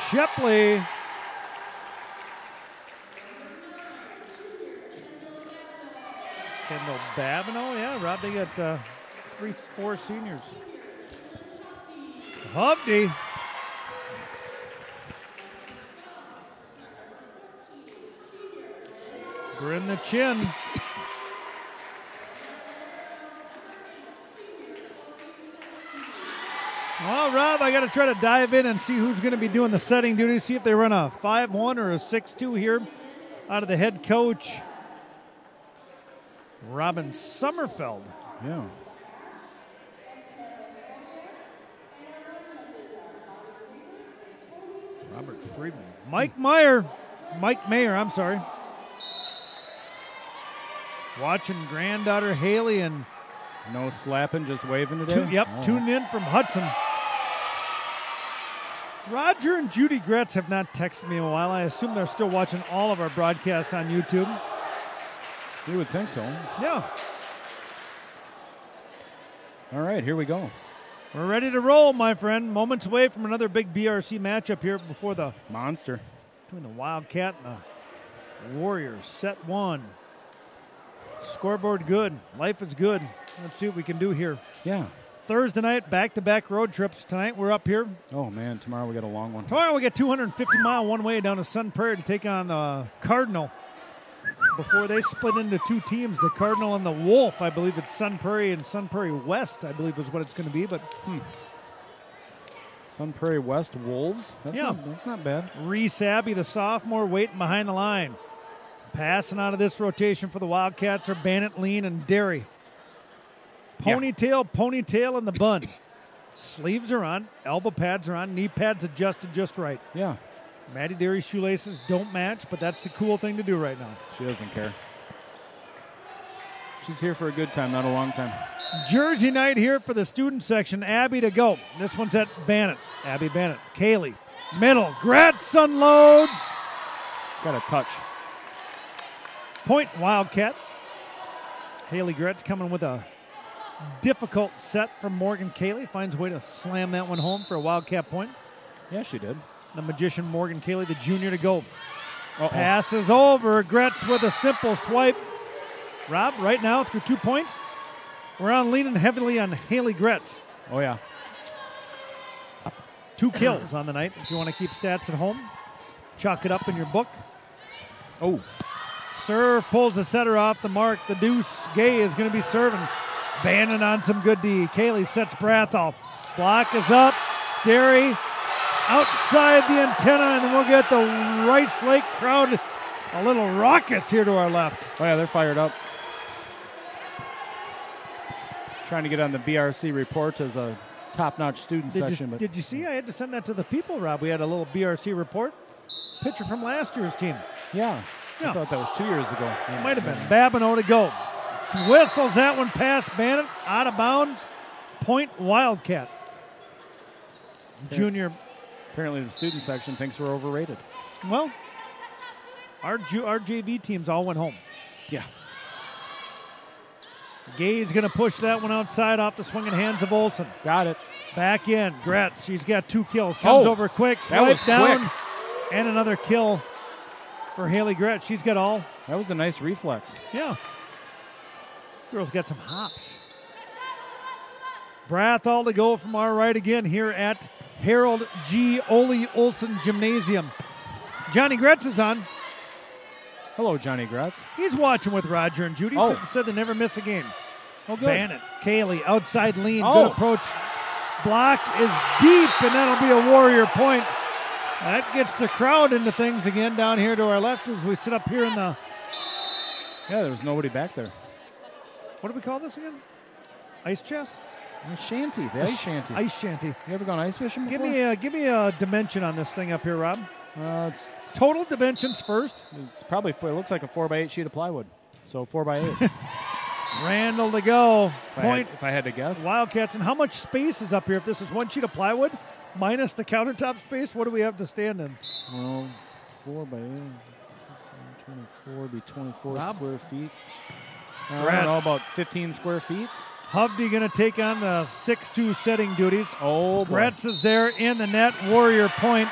Shepley. Kendall Babineau, yeah, Rob, they got 3-4 seniors. Hovde. her in the chin. Well, Rob, I got to try to dive in and see who's going to be doing the setting duty, see if they run a 5-1 or a 6-2 here out of the head coach, Robin Sommerfeld. Yeah. Robert Friedman. Mike Mayer, I'm sorry. Watching granddaughter Haley and No slapping, just waving today? Tuning in from Hudson. Roger and Judy Gretz have not texted me in a while. I assume they're still watching all of our broadcasts on YouTube. You would think so. Yeah. All right, here we go. We're ready to roll, my friend. Moments away from another big BRC matchup here before the Monster. between the Wildcat and the Warriors. Set one. Scoreboard good. Life is good. Let's see what we can do here. Yeah. Thursday night, back-to-back road trips. Tonight we're up here. Oh, man, tomorrow we got a long one. Tomorrow we get 250-mile one-way down to Sun Prairie to take on the Cardinal. Before they split into two teams, the Cardinal and the Wolf. I believe it's Sun Prairie and Sun Prairie West, I believe is what it's going to be. But Sun Prairie West Wolves? That's not bad. Reese Abbey, the sophomore, waiting behind the line. Passing out of this rotation for the Wildcats are Bannock, Lean, and Derry. Ponytail in the bun. Sleeves are on, elbow pads are on, knee pads adjusted just right. Yeah. Maddie Derry's shoelaces don't match, but that's the cool thing to do right now. She doesn't care. She's here for a good time, not a long time. Jersey night here for the student section. Abby to go. This one's at Bannock. Abby Bannock. Kaylee. Middle. Gratz unloads. Got a touch. Point Wildcat. Haley Gretz coming with a difficult set from Morgan Cayley. Finds a way to slam that one home for a Wildcat point. Yeah, she did. The magician Morgan Cayley, the junior, to go. Uh-oh. Passes over. Gretz with a simple swipe. Rob, right now through 2 points, we're on leaning heavily on Haley Gretz. Oh, yeah. 2 kills on the night. If you want to keep stats at home, chalk it up in your book. Oh. Serve pulls the setter off the mark. The deuce. Gay is going to be serving. Bannon on some good D. Kaylee sets Brathall. Block is up. Derry outside the antenna, and we'll get the Rice Lake crowd a little raucous here to our left. Oh, yeah, they're fired up. Trying to get on the BRC report as a top-notch student section. Did you see? I had to send that to the people, Rob. We had a little BRC report. Picture from last year's team. Yeah. Yeah. I thought that was 2 years ago. It might have been. Babineau to go. Whistles that one past Bannon. Out of bounds. Point Wildcat. Junior. Apparently the student section thinks we're overrated. Well, our JV teams all went home. Yeah. Gade's going to push that one outside off the swinging hands of Olsen. Got it. Back in. Gretz. She's got 2 kills. Comes over quick. Swipes down. Quick. And another kill for Haley Gretz. She's got all. That was a nice reflex. Yeah. Girl's got some hops. Brathall to go from our right again here at Harold G. Ole Olson Gymnasium. Johnny Gretz is on. Hello, Johnny Gretz. He's watching with Roger and Judy. Oh. Said they never miss a game. Oh, good. Bannon, Kaylee, outside lean, Oh. good approach. Block is deep, and that'll be a Warrior point. That gets the crowd into things again down here to our left as we sit up here in the... Yeah, there was nobody back there. What do we call this again? Ice chest? The shanty, the ice shanty. Ice shanty. You ever gone ice fishing before? Give me a dimension on this thing up here, Rob. It's Total dimensions first. probably, it looks like a 4x8 sheet of plywood. So 4x8. Randall to go. Point. If I had to guess. Wildcats. And how much space is up here? If this is one sheet of plywood minus the countertop space, what do we have to stand in? Well, 4x8. 24 would be 24 square feet. I don't know, about 15 square feet. Hovde going to take on the 6-2 setting duties. Oh, boy. Gretz is there in the net. Warrior point.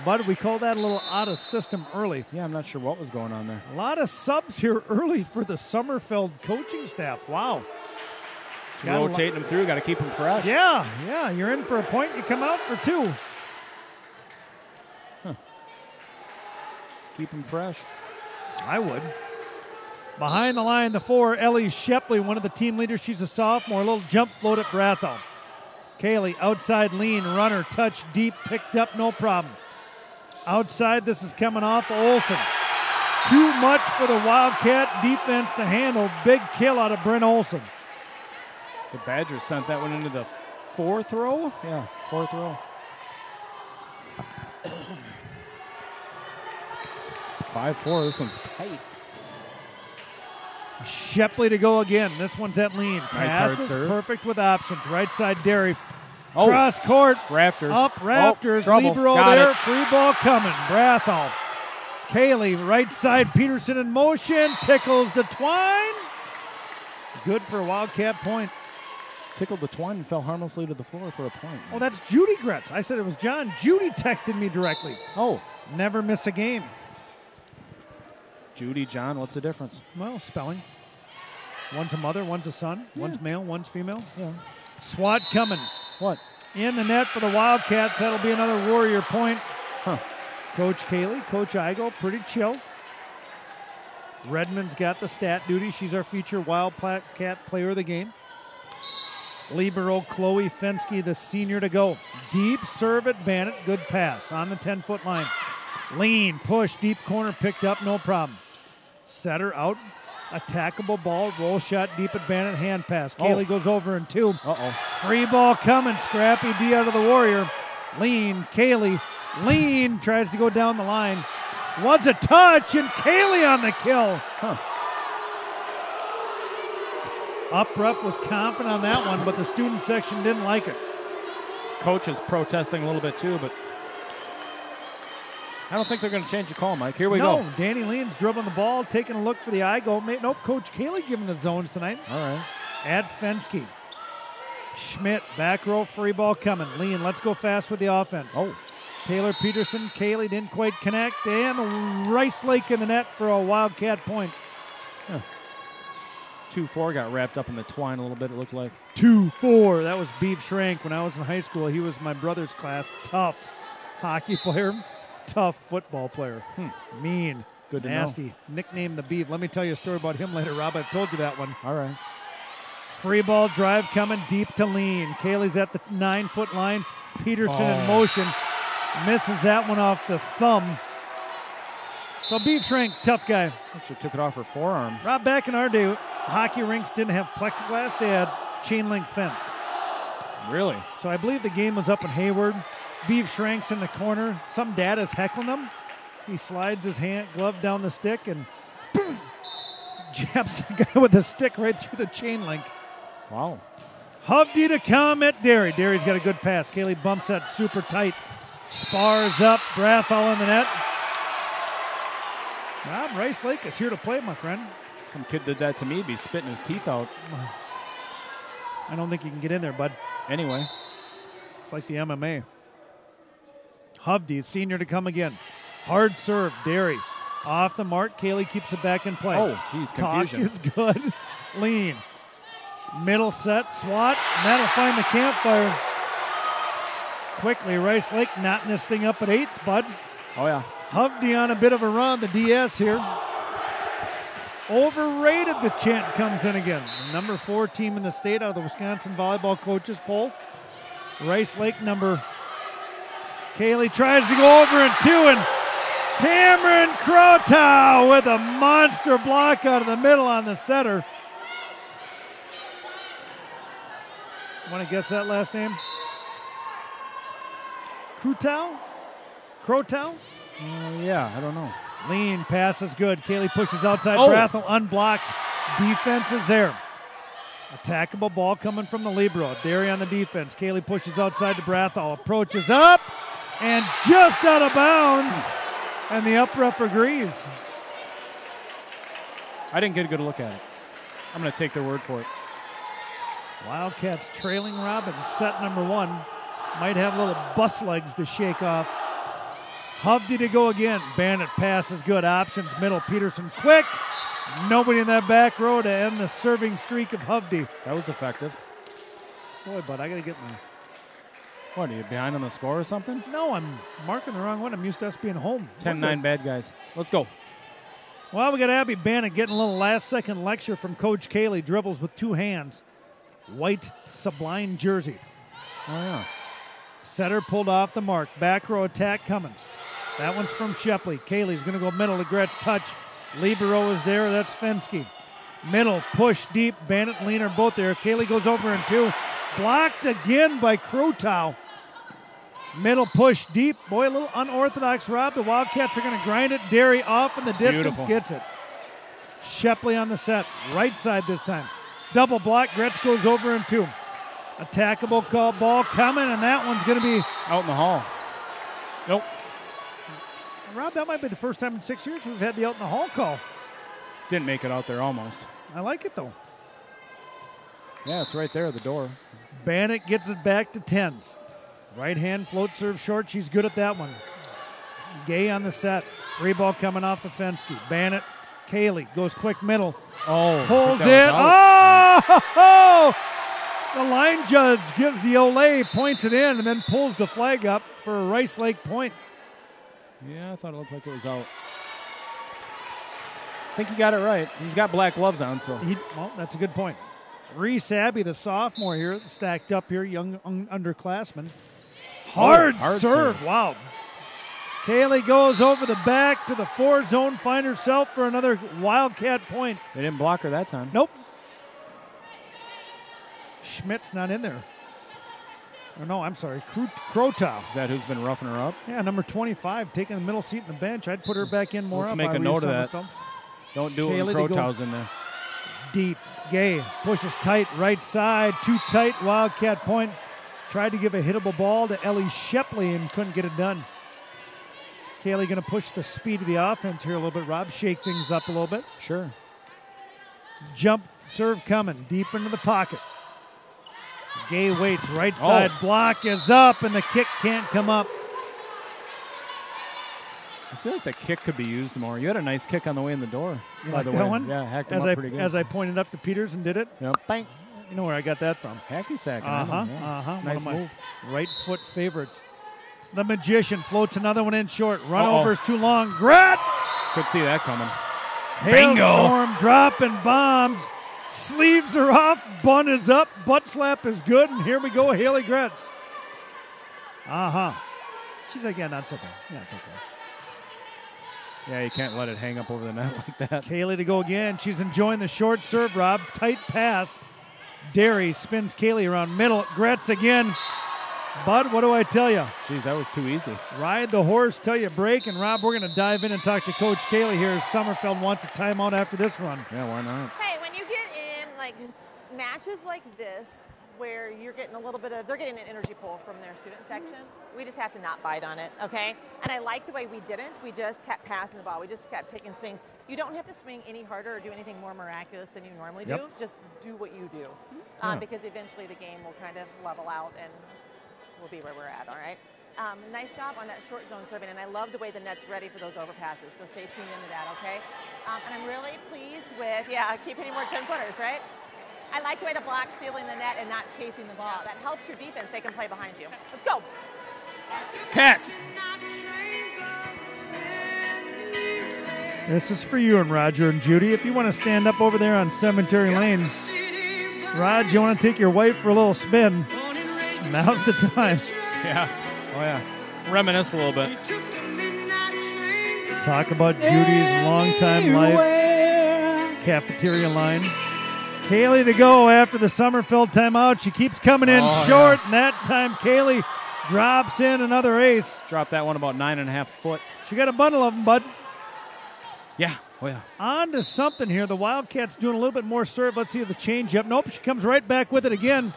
But we call that a little out of system early. Yeah, I'm not sure what was going on there. A lot of subs here early for the Sommerfeld coaching staff. Wow. Rotating them through, got to keep them fresh. Yeah, you're in for a point, you come out for 2. Huh. Keep them fresh. I would. Behind the line, the 4, Ellie Shepley, one of the team leaders. She's a sophomore. A little jump float at Brathel. Kaylee, outside lean, runner, touch deep, picked up, no problem. Outside, this is coming off Olsen. Too much for the Wildcat defense to handle. Big kill out of Bryn Olsen. The Badgers sent that one into the 4th row? Yeah, 4th row. 5-4, this one's tight. Shepley to go again. This one's at lean. Nice hard Passes serve. perfect with options. Right side, Derry. Oh. Cross court. Rafters. Up rafters. Trouble. Libero Got there. it. Free ball coming. Brathel. Kaylee, right side. Peterson in motion. Tickles the twine. Good for a Wildcat point. Tickled the twine and fell harmlessly to the floor for a point. Oh, that's Judy Gretz. I said it was John. Judy texted me directly. Oh. Never miss a game. Judy, John, what's the difference? Well, spelling. One's a mother, one's a son. Yeah. One's male, one's female. Yeah. Swat coming. What? In the net for the Wildcats. That'll be another Warrior point. Huh. Coach Kaylee, Coach Igo, pretty chill. Redmond's got the stat duty. She's our future Wildcat player of the game. Libero Chloe Fensky, the senior, to go. Deep serve at Bannett. Good pass on the 10-foot line. Lean, push, deep corner, picked up, no problem. Setter out. Attackable ball. Roll shot deep at Bannett. Hand pass. Kaylee goes over in 2. Uh-oh. Free ball coming. Scrappy D out of the Warrior. Lean. Kaylee. Lean. Tries to go down the line. Wants a touch, and Kaylee on the kill. Huh. Upref was confident on that one, but the student section didn't like it. Coach is protesting a little bit too, but I don't think they're going to change the call, Mike. Here we go. No, Danny Lean's dribbling the ball, taking a look for the eye goal. Nope, Coach Kaylee giving the zones tonight. All right. At Fensky. Schmidt, back row, free ball coming. Lean, let's go fast with the offense. Oh. Taylor Peterson, Kaylee didn't quite connect, and Rice Lake in the net for a Wildcat point. Huh. 2-4 got wrapped up in the twine a little bit, it looked like. 2-4. That was Beef Schrank when I was in high school. He was my brother's class. Tough hockey player, tough football player. Mean. Good to nasty. know. Nicknamed the Beef. Let me tell you a story about him later, Rob. I've told you that one. All right. Free ball drive coming deep to Lean. Kaylee's at the 9-foot line. Peterson in motion. Misses that one off the thumb. So Beef Schrank, tough guy. Actually took it off her forearm. Rob, back in our day, hockey rinks didn't have plexiglass. They had chain link fence. Really? So I believe the game was up in Hayward. Beef Schrank's in the corner. Some dad is heckling him. He slides his glove down the stick and boom, jabs the guy with the stick right through the chain link. Wow. Hovde to come at Derry. Derry's got a good pass. Kaylee bumps that super tight. Spars up. Brathel in the net. Rob, Rice Lake is here to play, my friend. Some kid did that to me, be spitting his teeth out. I don't think you can get in there, bud. Anyway. It's like the MMA. Hovde, senior, to come again. Hard serve, Derry. Off the mark, Kaylee keeps it back in play. Oh, geez, confusion. Talk is good. Lean. Middle set, swat, and that'll find the campfire. Quickly, Rice Lake knotting this thing up at 8s, bud. Oh, yeah. Hovde on a bit of a run, the DS here. Overrated, the chant comes in again. The number 4 team in the state out of the Wisconsin Volleyball Coaches Poll. Rice Lake number. Kaylee tries to go over in 2, and Cameron Crotow with a monster block out of the middle on the setter. Want to guess that last name? Crotow? Yeah, I don't know. Lean, pass is good. Kaylee pushes outside. Oh. Brathel unblocked. Defense is there. Attackable ball coming from the libero. Derry on the defense. Kaylee pushes outside to Brathel. Approaches up and just out of bounds. And the upref agrees. I didn't get a good look at it. I'm going to take their word for it. Wildcats trailing Robin. Set number 1. Might have little bus legs to shake off. Hovde to go again. Bannett pass is good. Options middle. Peterson quick. Nobody in that back row to end the serving streak of Hovde. That was effective. Boy, bud, I got to get What, are you behind on the score or something? No, I'm marking the wrong one. I'm used to us being home. 10-9 bad guys. Let's go. Well, we got Abby Bannock getting a little last-second lecture from Coach Cayley. Dribbles with 2 hands. White Sublime jersey. Oh, yeah. Setter pulled off the mark. Back row attack coming. That one's from Shepley. Cayley's going to go middle to Gretz. Touch. Libero is there. That's Fensky. Middle, push deep. Bannock and Lean are both there. Cayley goes over in 2. Blocked again by Krotow. Middle push deep. Boy, a little unorthodox, Rob. The Wildcats are going to grind it. Derry off in the distance. Beautiful. Gets it. Shepley on the set. Right side this time. Double block. Gretz goes over in 2. Attackable ball coming, and that one's going to be out in the hall. Nope. Rob, that might be the first time in 6 years we've had the out in the hall call. Didn't make it out there almost. I like it, though. Yeah, it's right there at the door. Bannock gets it back to 10s. Right hand float serve short. She's good at that one. Gay on the set. Free ball coming off the Fensky. Bannock, Cayley goes quick middle. Oh, pulls it. Oh! The line judge gives the Olay, points it in, and then pulls the flag up for a Rice Lake point. Yeah, I thought it looked like it was out. I think he got it right. He's got black gloves on, so. Well, that's a good point. Reese Abbey, the sophomore here, stacked up here, young underclassman. Hard serve. Wow. Cayley goes over the back to the 4 zone, find herself for another Wildcat point. They didn't block her that time. Nope. Schmidt's not in there. Oh, no, I'm sorry. Krotow. Is that who's been roughing her up? Yeah, number 25, taking the middle seat in the bench. I'd put her back in more. Let's make a note of that. Don't do it when Krotow's in there. Deep. Gay pushes tight, right side. Too tight, Wildcat point. Tried to give a hittable ball to Ellie Shepley and couldn't get it done. Cayley going to push the speed of the offense here a little bit, Rob. Shake things up a little bit. Sure. Jump serve coming deep into the pocket. Gay waits, right side block is up, and the kick can't come up. I feel like the kick could be used more. You had a nice kick on the way in the door. You like that one? Yeah, hacked him up pretty good. As I pointed up to Peters and did it. Yep. Bang. You know where I got that from. Hacky sack. Nice One of move. Right foot favorites. The Magician floats another one in short. Run over's too long. Gretz! Could see that coming. Hailstorm dropping bombs. Sleeves are off. Bun is up. Butt slap is good. And here we go, Haley Gretz. She's like, yeah, not so bad. Yeah, it's okay. Yeah, you can't let it hang up over the net like that. Cayley to go again. She's enjoying the short serve, Rob. Tight pass. Derry spins Cayley around middle. Gretz again. Bud, what do I tell you? Geez, that was too easy. Ride the horse till you break. And, Rob, we're going to dive in and talk to Coach Cayley here as Summerfeld wants a timeout after this run. Yeah, why not? Hey, when you get in, like, matches like this, where you're getting a little bit of, they're getting an energy pull from their student section. We just have to not bite on it, okay? And I like the way we didn't. We just kept passing the ball. We just kept taking swings. You don't have to swing any harder or do anything more miraculous than you normally do. Just do what you do. Because eventually the game will kind of level out and we'll be where we're at, all right? Nice job on that short zone serving, and I love the way the net's ready for those overpasses, so stay tuned into that, okay? And I'm really pleased with, keep hitting more 10-footers, right? I like the way the block's sealing the net and not chasing the ball. That helps your defense. They can play behind you. Let's go. Cats. This is for you and Roger and Judy. If you want to stand up over there on Cemetery Lane, Rod, you want to take your wife for a little spin, now's the time. Yeah. Oh, yeah. Reminisce a little bit. Talk about Judy's longtime life. Cafeteria line. Cayley to go after the Summerfield timeout. She keeps coming in short, and that time Cayley drops in another ace. Dropped that one about 9.5 foot. She got a bundle of them, bud. Yeah. Oh, yeah. On to something here. The Wildcats doing a little bit more serve. Let's see the changeup. Nope, she comes right back with it again.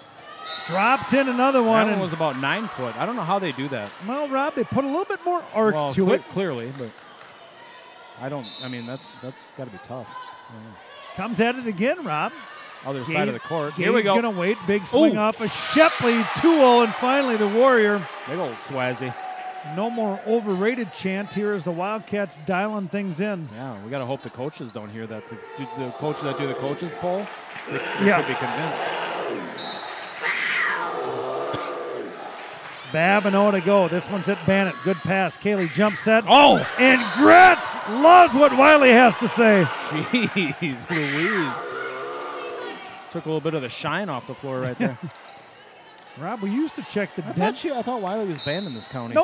Drops in another one. That one was about 9 foot. I don't know how they do that. Well, Rob, they put a little bit more arc to it. Clearly, but I mean, that's got to be tough. Comes at it again, Rob. Other side of the court. Here Here we go. going to wait. Big swing off of Shepley. 2-0, and finally the Warrior. Big old Swazzy. No more overrated chant here as the Wildcats dialing things in. Yeah, we got to hope the coaches don't hear that. The coaches that do the coaches poll, they could be convinced. Babino to go. This one's at Bannett. Good pass. Kaylee jump set. Oh! And Gretz loves what Wiley has to say. Jeez Louise. Took a little bit of the shine off the floor right there. Rob, we used to check the I thought Wiley was banned in this county.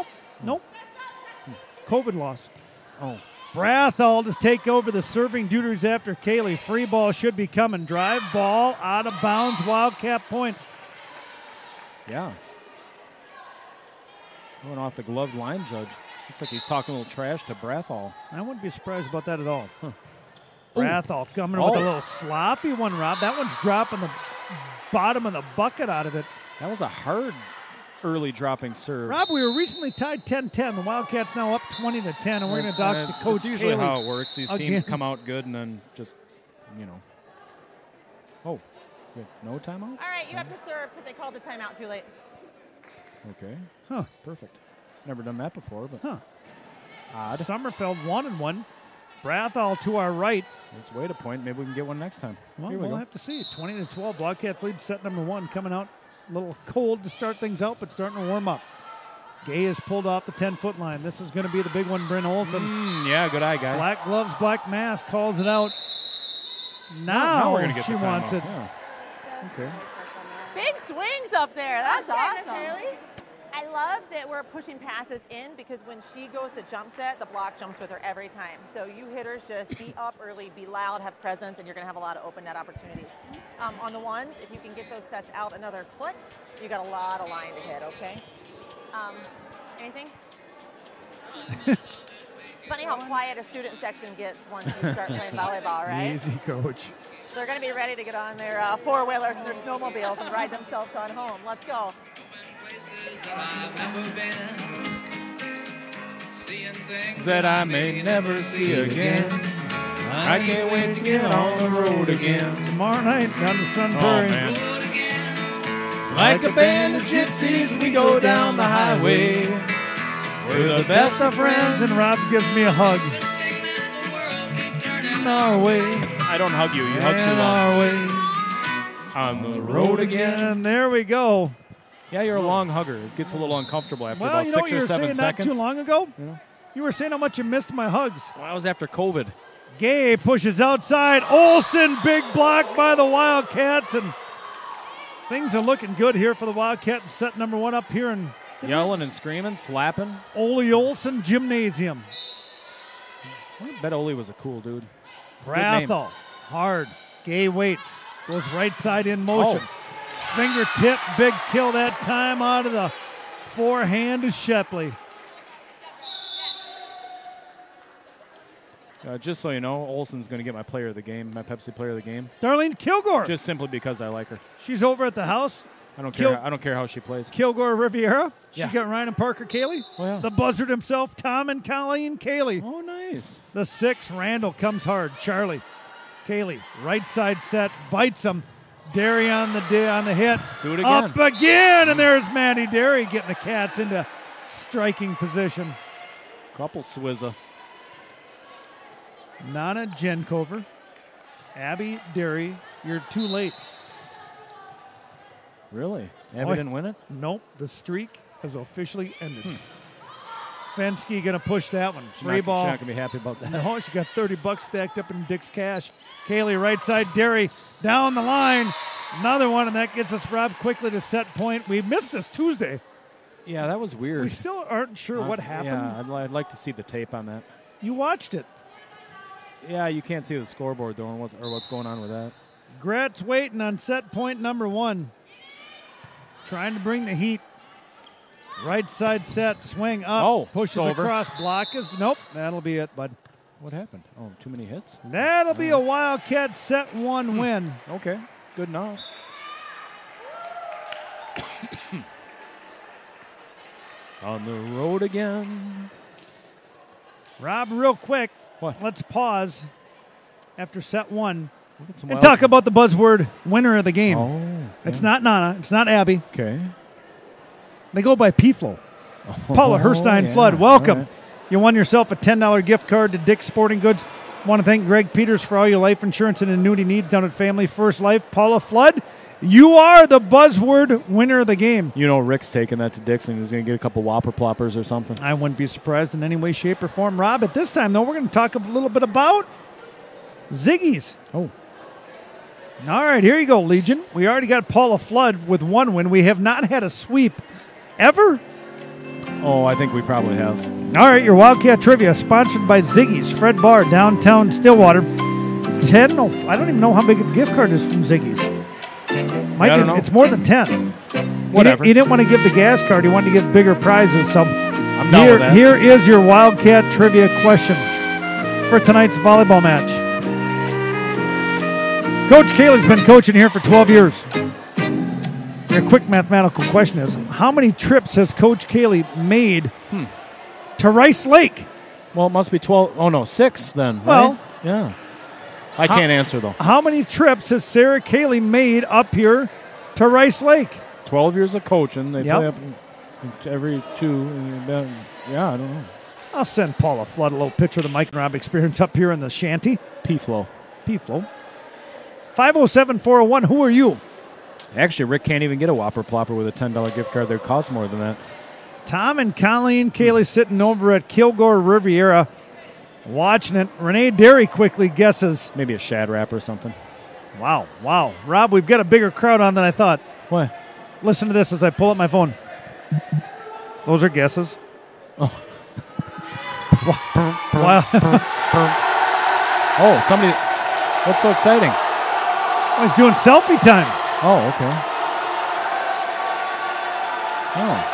Nope. COVID loss. Oh. Brathall to take over the serving duties after Kaylee. Free ball should be coming. Drive ball out of bounds. Wildcat point. Yeah. Going off the gloved line judge. Looks like he's talking a little trash to Brathall. I wouldn't be surprised about that at all. Huh. Brathall coming with a little sloppy one, Rob. That one's dropping the bottom of the bucket out of it. That was a hard early dropping serve. Rob, we were recently tied 10-10. The Wildcats now up 20-10, and we're going to talk to Coach That's usually Haley how it works. These again. teams come out good and then just, you know. Oh, no timeout? All right, you have to serve because they called the timeout too late. Okay. Huh. Perfect. Never done that before, but odd. Sommerfeld 1-1. Brathall to our right. Let's wait a point. Maybe we can get one next time. Well, Here we we'll go. have to see. 20-12. Wildcats lead set number 1. Coming out a little cold to start things out, but starting to warm up. Gay is pulled off the 10-foot line. This is going to be the big one, Bryn Olson. Yeah, good eye, guy. Black gloves, black mask, calls it out. Now we're gonna get she the wants timeout. it. Yeah. Okay. Big swings up there. That's awesome. I love that we're pushing passes in because when she goes to jump set, the block jumps with her every time. So you hitters just be up early, be loud, have presence, and you're going to have a lot of open net opportunities. On the ones, if you can get those sets out another foot, you got a lot of line to hit, okay? Anything? It's funny how quiet a student section gets once you start playing volleyball, right? Easy, coach. They're going to be ready to get on their four-wheelers and their snowmobiles and ride themselves on home. Let's go. That I may never see again. I can't wait to get on the road again. Tomorrow night down to Sun Prairie. Like a band of gypsies, we go down the highway. We're the best of friends. And Rob gives me a hug. In our way. I don't hug you. You hug In too long. our way. On the road again. And there we go. Yeah, you're a long hugger. It gets a little uncomfortable after Well, about you know 6 what you or were 7 saying seconds. not too long ago? Yeah. You were saying how much you missed my hugs. Well, that was after COVID. Gay pushes outside. Olsen, big block by the Wildcats. And things are looking good here for the Wildcats. Set number 1 up here in Yelling and screaming, slapping. Ole Olsen Gymnasium. I bet Ole was a cool dude. Brathall, hard. Gay waits. Goes right side in motion. Oh. Fingertip, big kill that time out of the forehand to Shepley. Just so you know, Olsen's going to get my player of the game, my Pepsi player of the game. Darlene Kilgore. Just simply because I like her. She's over at the house. I don't care. I don't care how she plays. Kilgore Riviera. Yeah. She got Ryan and Parker Cayley. Oh, yeah. The buzzard himself, Tom and Colleen Cayley. Oh, nice. The 6, Randall comes hard. Charlie, Cayley, right side set, bites him. Derry on the hit. Do it again. Up again, and there's Maddie Derry getting the Cats into striking position. Couple swizza. Nana Jenkover, Abby Derry, you're too late. Really? Abby didn't win it? Nope, the streak has officially ended. Fensky going to push that one. Free She's ball. not going to be happy about that. No, she got $30 stacked up in Dick's cash. Kaylee right side, Derry down the line. Another one, and that gets us, Rob, quickly to set point. We missed this Tuesday. Yeah, that was weird. We still aren't sure what happened. Yeah, I'd like to see the tape on that. You watched it. Yeah, you can't see the scoreboard, though, or what's going on with that. Gretz waiting on set point number 1. Trying to bring the heat. Right side set, swing up, Oh, pushes it's over. across, block is, nope, that'll be it, bud. What happened? Oh, too many hits? That'll be a Wildcat set 1 win. Okay, good enough. On the road again. Rob, real quick, What? let's pause after set 1 We'll get some and wild- talk about the buzzword winner of the game. Oh, It's not Nana, it's not Abby. okay. They go by P-Flow. Paula Herstein Flood, welcome. All right. You won yourself a $10 gift card to Dick's Sporting Goods. Want to thank Greg Peters for all your life insurance and annuity needs down at Family First Life. Paula Flood, You are the buzzword winner of the game. You know Rick's taking that to Dixon. He's going to get a couple Whopper Ploppers or something. I wouldn't be surprised in any way, shape, or form. Rob, at this time, though, we're going to talk a little bit about Ziggy's. Oh. All right, here you go, Legion. We already got Paula Flood with 1 win. We have not had a sweep ever. Oh, I think we probably have. All right, your Wildcat Trivia, sponsored by Ziggy's, Fred Bar, downtown Stillwater. 10, oh, I don't even know how big a gift card is from Ziggy's. I don't know. It's more than 10. Whatever. He didn't want to give the gas card. He wanted to give bigger prizes. So I'm down with that. Here is your Wildcat Trivia question for tonight's volleyball match. Coach Cayley's been coaching here for 12 years. Your quick mathematical question is, how many trips has Coach Cayley made to Rice Lake? Well, it must be 12. Oh, no, 6 then, right? Well, yeah. I can't answer, though. How many trips has Sarah Cayley made up here to Rice Lake? 12 years of coaching. They Yep. play up every 2. Yeah, I don't know. I'll send Paula Flood a little picture of the Mike and Rob experience up here in the shanty. P-Flow. P-Flow. 507-401, who are you? Actually, Rick can't even get a Whopper Plopper with a $10 gift card. They cost more than that. Tom and Colleen Cayley sitting over at Kilgore Riviera watching it. Renee Derry quickly guesses. Maybe a shad wrap or something. Wow. Rob, we've got a bigger crowd on than I thought. What? Listen to this as I pull up my phone. Those are guesses. Oh. Wow. Oh, somebody. What's so exciting? Oh, he's doing selfie time. Oh, okay. Oh.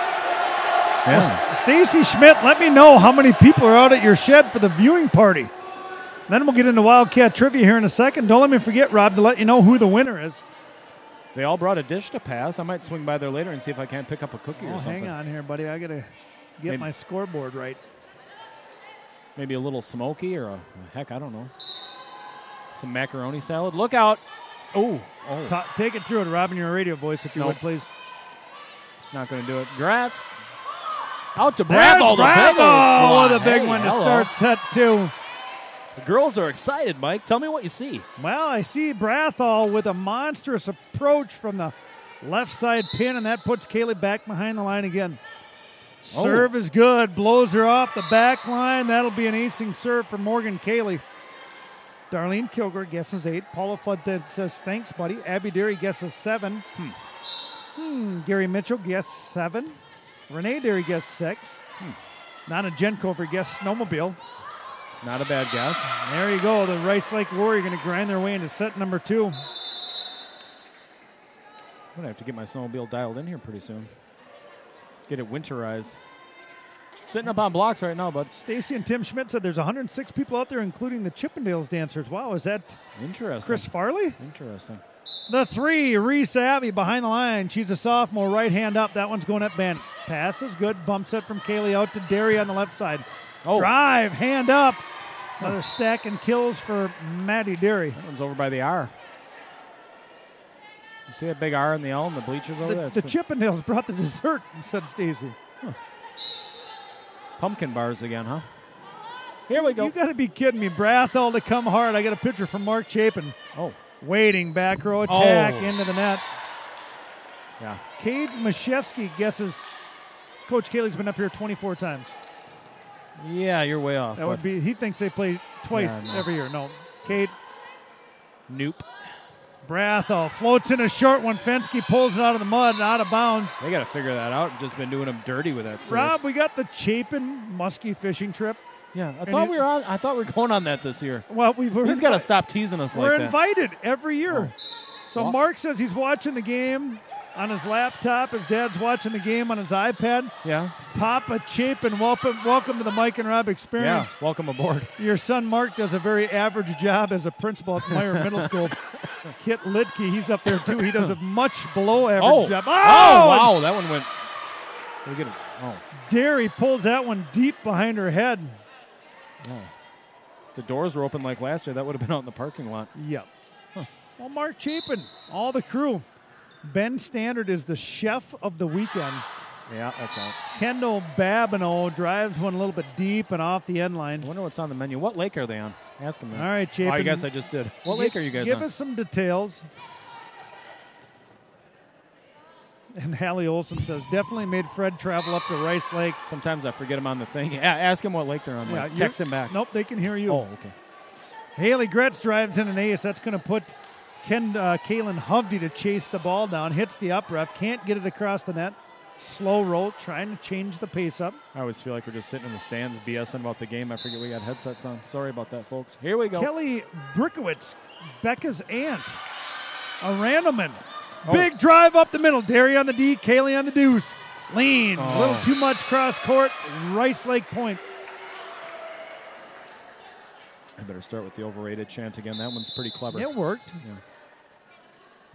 Yeah. Stacy Schmidt, let me know how many people are out at your shed for the viewing party. Then we'll get into Wildcat Trivia here in a second. Don't let me forget, Rob, to let you know who the winner is. They all brought a dish to pass. I might swing by there later and see if I can't pick up a cookie or something. Hang on here, buddy. I got to get my scoreboard right. Maybe a little smoky or heck, I don't know. Some macaroni salad. Look out. Oh. Take it through it, Rob, in your radio voice, if you would, please. Not going to do it. Grats. Out to There's Bravo. Bravo with a big Hey, one to hello. start set 2. The girls are excited, Mike. Tell me what you see. Well, I see Brathall with a monstrous approach from the left side pin, and that puts Cayley back behind the line again. Serve is good. Blows her off the back line. That'll be an acing serve for Morgan Cayley. Darlene Kilgore guesses 8. Paula Flood says, thanks, buddy. Abby Derry guesses 7. Gary Mitchell guesses 7. Renee Derry guesses 6. Nana Jenkover guesses snowmobile. Not a bad guess. There you go. The Rice Lake Warrior going to grind their way into set number 2. I'm going to have to get my snowmobile dialed in here pretty soon. Get it winterized. Sitting up on blocks right now, bud. Stacy and Tim Schmidt said there's 106 people out there, including the Chippendales dancers. Wow, is that Interesting. Chris Farley? Interesting. The 3, Reese Abbey behind the line. She's a sophomore, right hand up. That one's going at Bennett. Pass is good. Bump set from Cayley out to Derry on the left side. Drive, hand up. Another stack and kills for Maddie Derry. That one's over by the R. You see that big R in the L and the bleachers over there? The Chippendales brought the dessert, said Stacy. Pumpkin bars again, huh? Here we go. You got to be kidding me. Brathall to come hard. I got a picture from Mark Chapin. Oh. Waiting, back row attack into the net. Yeah. Cade Mashevsky guesses Coach Cayley's been up here 24 times. Yeah, you're way off. That would be, he thinks they play twice every year. No. Cade. Nope. Brathall floats in a short one. Fensky pulls it out of the mud and out of bounds. They got to figure that out. Just been doing them dirty with that serve. Rob, we got the Chapin Muskie fishing trip. Yeah, I thought we were going on that this year. Well, he's got to stop teasing us like that. We're invited every year. Oh. So Mark says he's watching the game on his laptop. His dad's watching the game on his iPad. Yeah. Papa Chapin, welcome to the Mike and Rob experience. Yeah, welcome aboard. Your son Mark does a very average job as a principal at Meyer Middle School. Kit Lidke, he's up there too. He does a much below average job. Oh, wow, that one went. We get it. Oh. Derry pulls that one deep behind her head. Oh. If the doors were open like last year, that would have been out in the parking lot. Yep. Huh. Well, Mark Chapin, all the crew. Ben Standard is the chef of the weekend. Yeah, that's out. Kendall Babineau drives one a little bit deep and off the end line. I wonder what's on the menu. What lake are they on? Ask him that. All right, Chapin. Oh, I guess I just did. What lake are you guys on? Give us some details. And Hallie Olson says, definitely made Fred travel up to Rice Lake. Sometimes I forget him on the thing. Ask him what lake they're on. Yeah, text him back. Nope, they can hear you. Oh, okay. Haley Gretz drives in an ace. That's going to put Kaylin Hovde to chase the ball down. Hits the up ref. Can't get it across the net. Slow roll, trying to change the pace up. I always feel like we're just sitting in the stands BSing about the game. I forget we got headsets on. Sorry about that, folks. Here we go. Kelly Brickowitz, Becca's aunt. A Randleman. Big drive up the middle. Derry on the D, Kaylee on the deuce. Lean. A little too much cross court. Rice Lake point. I better start with the overrated chant again. That one's pretty clever. It worked. Yeah.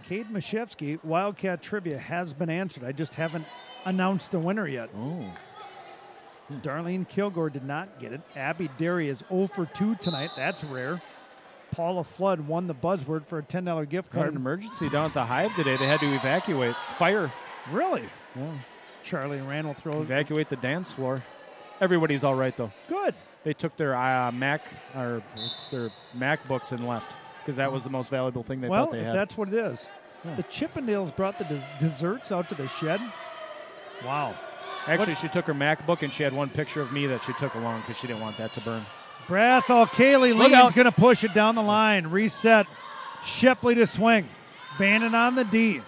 Cade Mashevsky, Wildcat Trivia has been answered. I just haven't announced the winner yet. Oh. Darlene Kilgore did not get it. Abby Derry is 0 for 2 tonight. That's rare. Paula Flood won the buzzword for a $10 gift Had card. an emergency down at the Hive today. They had to evacuate. Fire. Really? Yeah. Charlie Randall throws. Evacuate the dance floor. Everybody's all right, though. Good. They took their their MacBooks and left because that was the most valuable thing they thought they had. Well, that's what it is. Yeah. The Chippendales brought the desserts out to the shed. Wow. Actually, she took her MacBook and she had one picture of me that she took along because she didn't want that to burn. Brathall, Kaylee Look Lean's out. going to push it down the line. Reset. Shepley to swing. Bannon on the D.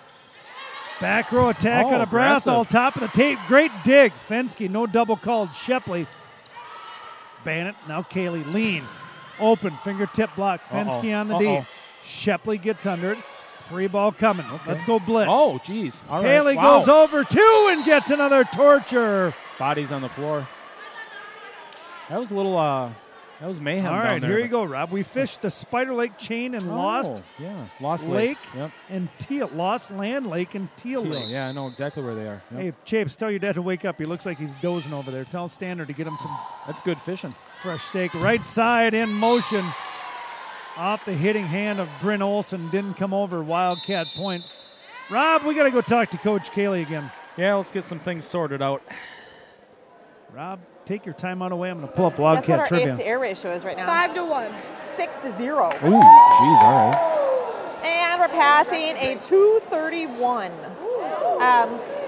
Back row attack Oh, on a Brathall. aggressive. Top of the tape. Great dig. Fensky, no double called. Shepley. Bannon. Now Kaylee. Lean. Open. Fingertip block. Fensky on the D. Shepley gets under it. Free ball coming. Okay. Let's go blitz. Oh, geez. All right. Kaylee Wow. goes over 2 and gets another torture. Bodies on the floor. That was a little, that was mayhem. All down right, there, here you but- go, Rob. We fished the Spider Lake chain and lost Yeah, Lost Lake Yep. and Teal. Lost Land Lake and Teal Teal. Lake. Yeah, I know exactly where they are. Yep. Hey, Chapes, tell your dad to wake up. He looks like he's dozing over there. Tell Standard to get him some That's good fishing. fresh steak. Right side in motion. Off the hitting hand of Bryn Olson. Didn't come over. Wildcat point. Rob, we got to go talk to Coach Kaylee again. Yeah, let's get some things sorted out. Rob, take your time out away. I'm going to pull up Guess what Wildcat our trivia. ace to air ratio is right now? 5 to 1. 6 to 0. Ooh, geez, all right. And we're passing a 231.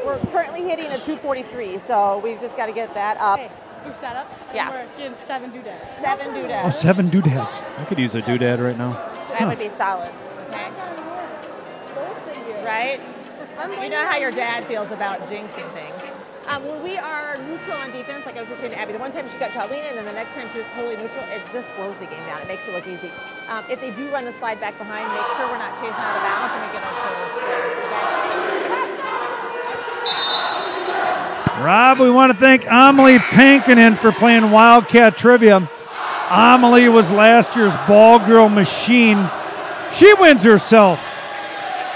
We're currently hitting a 243, so we've just got to get that up. Okay, we've set up. Yeah. We're getting 7 doodads. 7 Oh, doodads. 7 doodads. I could use a doodad right now. That would be solid. Okay. Right? You know how your dad feels about jinxing things. When we are neutral on defense, like I was just saying to Abby, the one time she got caught leaning, and then the next time she was totally neutral, it just slows the game down. It makes it look easy. If they do run the slide back behind, make sure we're not chasing out of bounds and we get our shoulders straight. Okay? Rob, we want to thank Amelie Pankinen for playing Wildcat Trivia. Amelie was last year's ball girl machine. She wins herself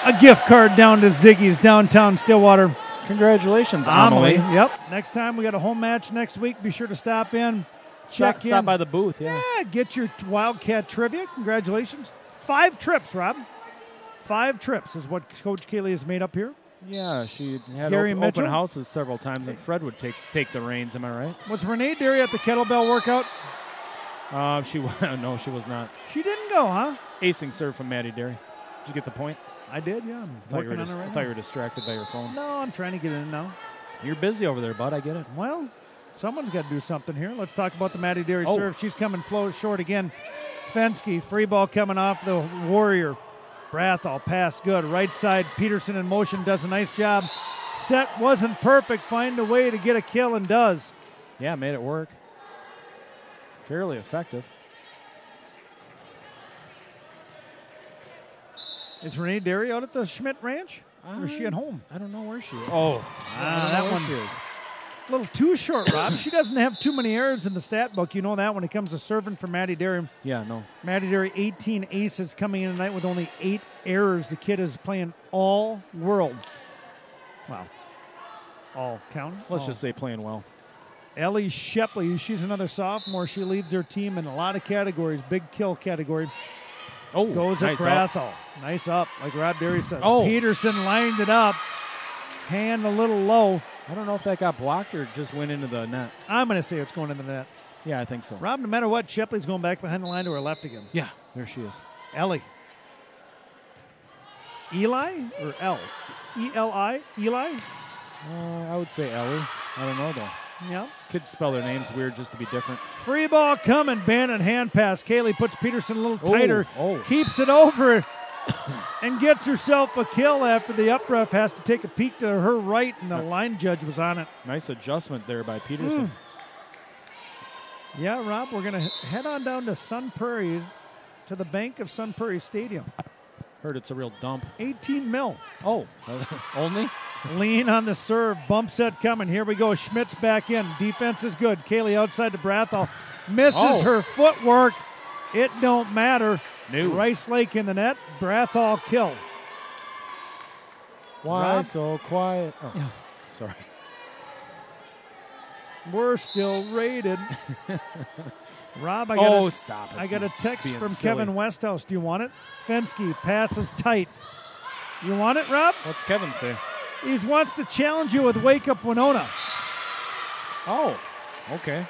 a gift card down to Ziggy's downtown Stillwater. Congratulations, Amelie. Yep. Next time we got a home match next week. Be sure to stop in. Check in. Stop by the booth, yeah. Get your Wildcat Trivia. Congratulations. 5 trips, Rob. 5 trips is what Coach Kaylee has made up here. Yeah, she had Gary open Mitchell? houses several times, and Fred would take the reins. Am I right? Was Renee Derry at the kettlebell workout? No, she was not. She didn't go, huh? Acing serve from Maddie Derry. Did you get the point? I did, yeah. I'm I thought, you were, working on it I right thought now. you were distracted by your phone. No, I'm trying to get in now. You're busy over there, bud. I get it. Well, someone's got to do something here. Let's talk about the Maddie Derry Oh. serve. She's coming short again. Fensky, free ball coming off the Warrior. Brathall, pass good. Right side, Peterson in motion, does a nice job. Set wasn't perfect. Find a way to get a kill and does. Yeah, made it work. Fairly effective. Is Renee Derry out at the Schmidt Ranch? Or is she at home? I don't know where she is. Oh, that one. She is. A little too short, Rob. She doesn't have too many errors in the stat book. You know that when it comes to serving for Maddie Derry. Yeah, no. Maddie Derry, 18 aces coming in tonight with only 8 errors. The kid is playing all world. Wow. All count. Let's just say playing well. Ellie Shepley, she's another sophomore. She leads her team in a lot of categories. Big kill category. Oh, Goes nice at up. Brathall. Nice up, like Rob Derry says. Oh. Peterson lined it up. Hand a little low. I don't know if that got blocked or just went into the net. I'm going to say it's going into the net. Yeah, I think so. Rob, no matter what, Shepley's going back behind the line to her left again. Yeah, there she is. Ellie. Eli or L? E-L-I? Eli? I would say Ellie. I don't know, though. Yeah. Kids spell their names weird just to be different. Free ball coming. Bandit hand pass. Kaylee puts Peterson a little tighter. Oh. Keeps it over and gets herself a kill after the up ref has to take a peek to her right, and the line judge was on it. Nice adjustment there by Peterson. Yeah, Rob, we're going to head on down to Sun Prairie, to the bank of Sun Prairie Stadium. Heard it's a real dump. 18 mil. Oh, only? Lean on the serve. Bump set coming. Here we go. Schmidt's back in. Defense is good. Kaylee outside to Brathall. Misses her footwork. It don't matter. No. Rice Lake in the net. Brathall kill. Why Rob? so quiet? Oh, Yeah. sorry. We're still rated. Rob, Stop it. I got a text Being from silly. Kevin Westhouse. Do you want it? Fensky passes tight. You want it, Rob? What's Kevin say? He wants to challenge you with Wake Up Winona. Oh, okay.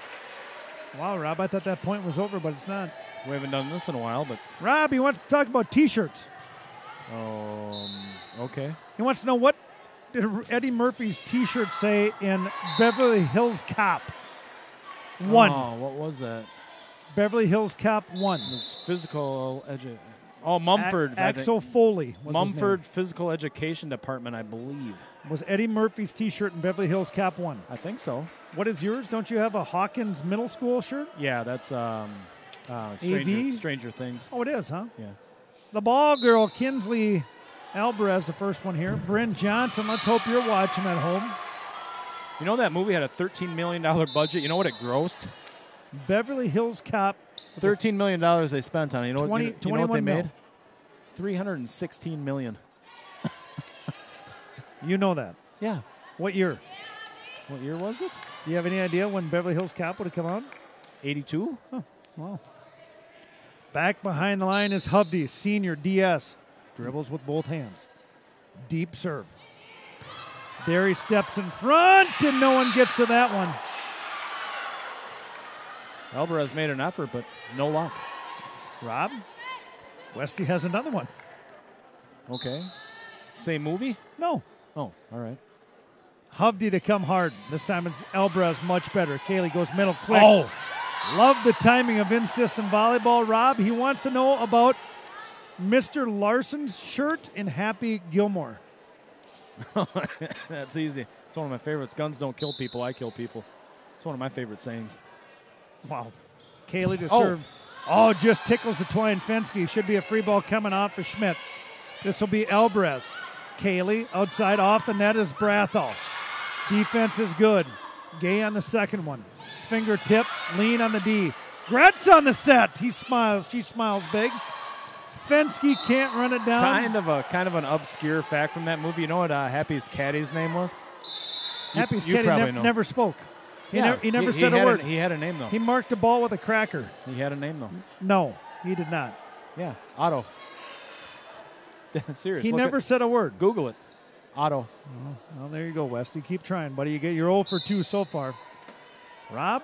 Wow, Rob, I thought that point was over, but it's not. We haven't done this in a while, but Rob, he wants to talk about T-shirts. okay. He wants to know, what did Eddie Murphy's T-shirt say in Beverly Hills Cop 1? Oh, what was that? Beverly Hills Cop 1. It was physical Mumford. I think. Axel Foley. was his Mumford name. Physical Education Department, I believe. Was Eddie Murphy's T-shirt in Beverly Hills Cop 1. I think so. What is yours? Don't you have a Hawkins Middle School shirt? Yeah, that's Stranger Things. Oh, it is, huh? Yeah. The ball girl, Kinsley Alvarez, the first one here. Bryn Johnson, let's hope you're watching at home. You know that movie had a $13 million budget? You know what it grossed? Beverly Hills Cop. $13 million they spent on it. You know what they 21 mil. made? $316 million. You know that. Yeah. What year? What year was it? Do you have any idea when Beverly Hills Cop would have come out? 82? Wow. Back behind the line is Hovde, senior DS. Dribbles with both hands. Deep serve. Derry steps in front, and no one gets to that one. Alvarez made an effort, but no luck. Rob, Westy has another one. Okay. Same movie? No. Oh, all right. Hovde to come hard. This time it's Alvarez much better. Kaylee goes middle quick. Oh. Love the timing of in-system volleyball. Rob, he wants to know about Mr. Larson's shirt in Happy Gilmore. That's easy. It's one of my favorites. Guns don't kill people, I kill people. It's one of my favorite sayings. Wow. Kaylee to serve. Oh, just tickles the twine. Fensky. Should be a free ball coming off for Schmidt. This will be Alvarez. Kaylee outside off the net is Brathall. Defense is good. Gay on the second one. Fingertip, lean on the D. Gretz on the set. He smiles. She smiles big. Fensky can't run it down. Kind of an obscure fact from that movie. You know what Happy's caddy's name was? Happy's you caddy probably know. never spoke. He never he said a word. He had a name, though. He marked the ball with a cracker. He had a name, though. No, he did not. Yeah, Otto. Serious. He never said a word. Google it. Otto. Well, there you go, Westy. Keep trying, buddy. You're 0 for 2 so far. Rob,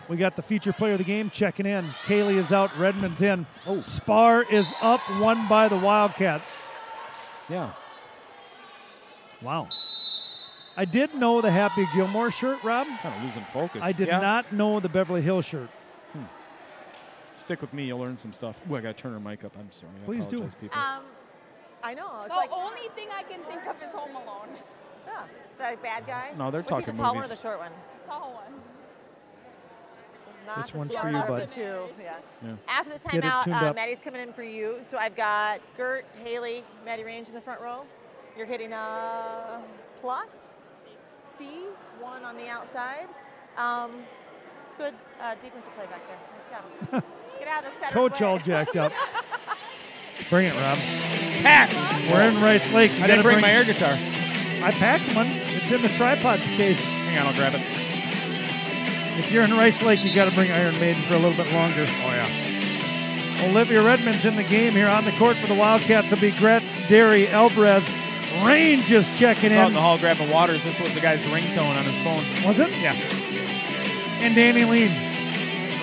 we got the feature player of the game checking in. Kaylee is out. Redmond's in. Oh. Spar is up, won by the Wildcat. Yeah. Wow. I did know the Happy Gilmore shirt, Rob. Kind of losing focus. I did not know the Beverly Hills shirt. Stick with me. You'll learn some stuff. Ooh, I got to turn her mic up. I'm sorry. Please I apologize, do. people. I know. It's The only thing I can think of is Home Alone. the bad guy. No, they're Was talking he the tall movies. one or the short one? Tall one. Not This the one's small for you, one, bud. the two. Yeah. Yeah. After the Get it tuned timeout, up. Maddie's coming in for you. So I've got Gert, Haley, Maddie Range in the front row. You're hitting a plus C, one on the outside. Good defensive play back there. Nice job. Get out of the setter's Coach way. all jacked up. Bring it, Rob. Cats! We're in Rice Lake. You I didn't gotta bring my air guitar. I packed one. It's in the tripod case. Hang on, I'll grab it. If you're in Rice Lake, you got to bring Iron Maiden for a little bit longer. Oh, yeah. Olivia Redmond's in the game here on the court for the Wildcats. It'll be Gretz, Derry, Alvarez. Range is checking Out in in. the hall grabbing waters. This was the guy's ringtone on his phone. Was it? Yeah. And Danny Lean.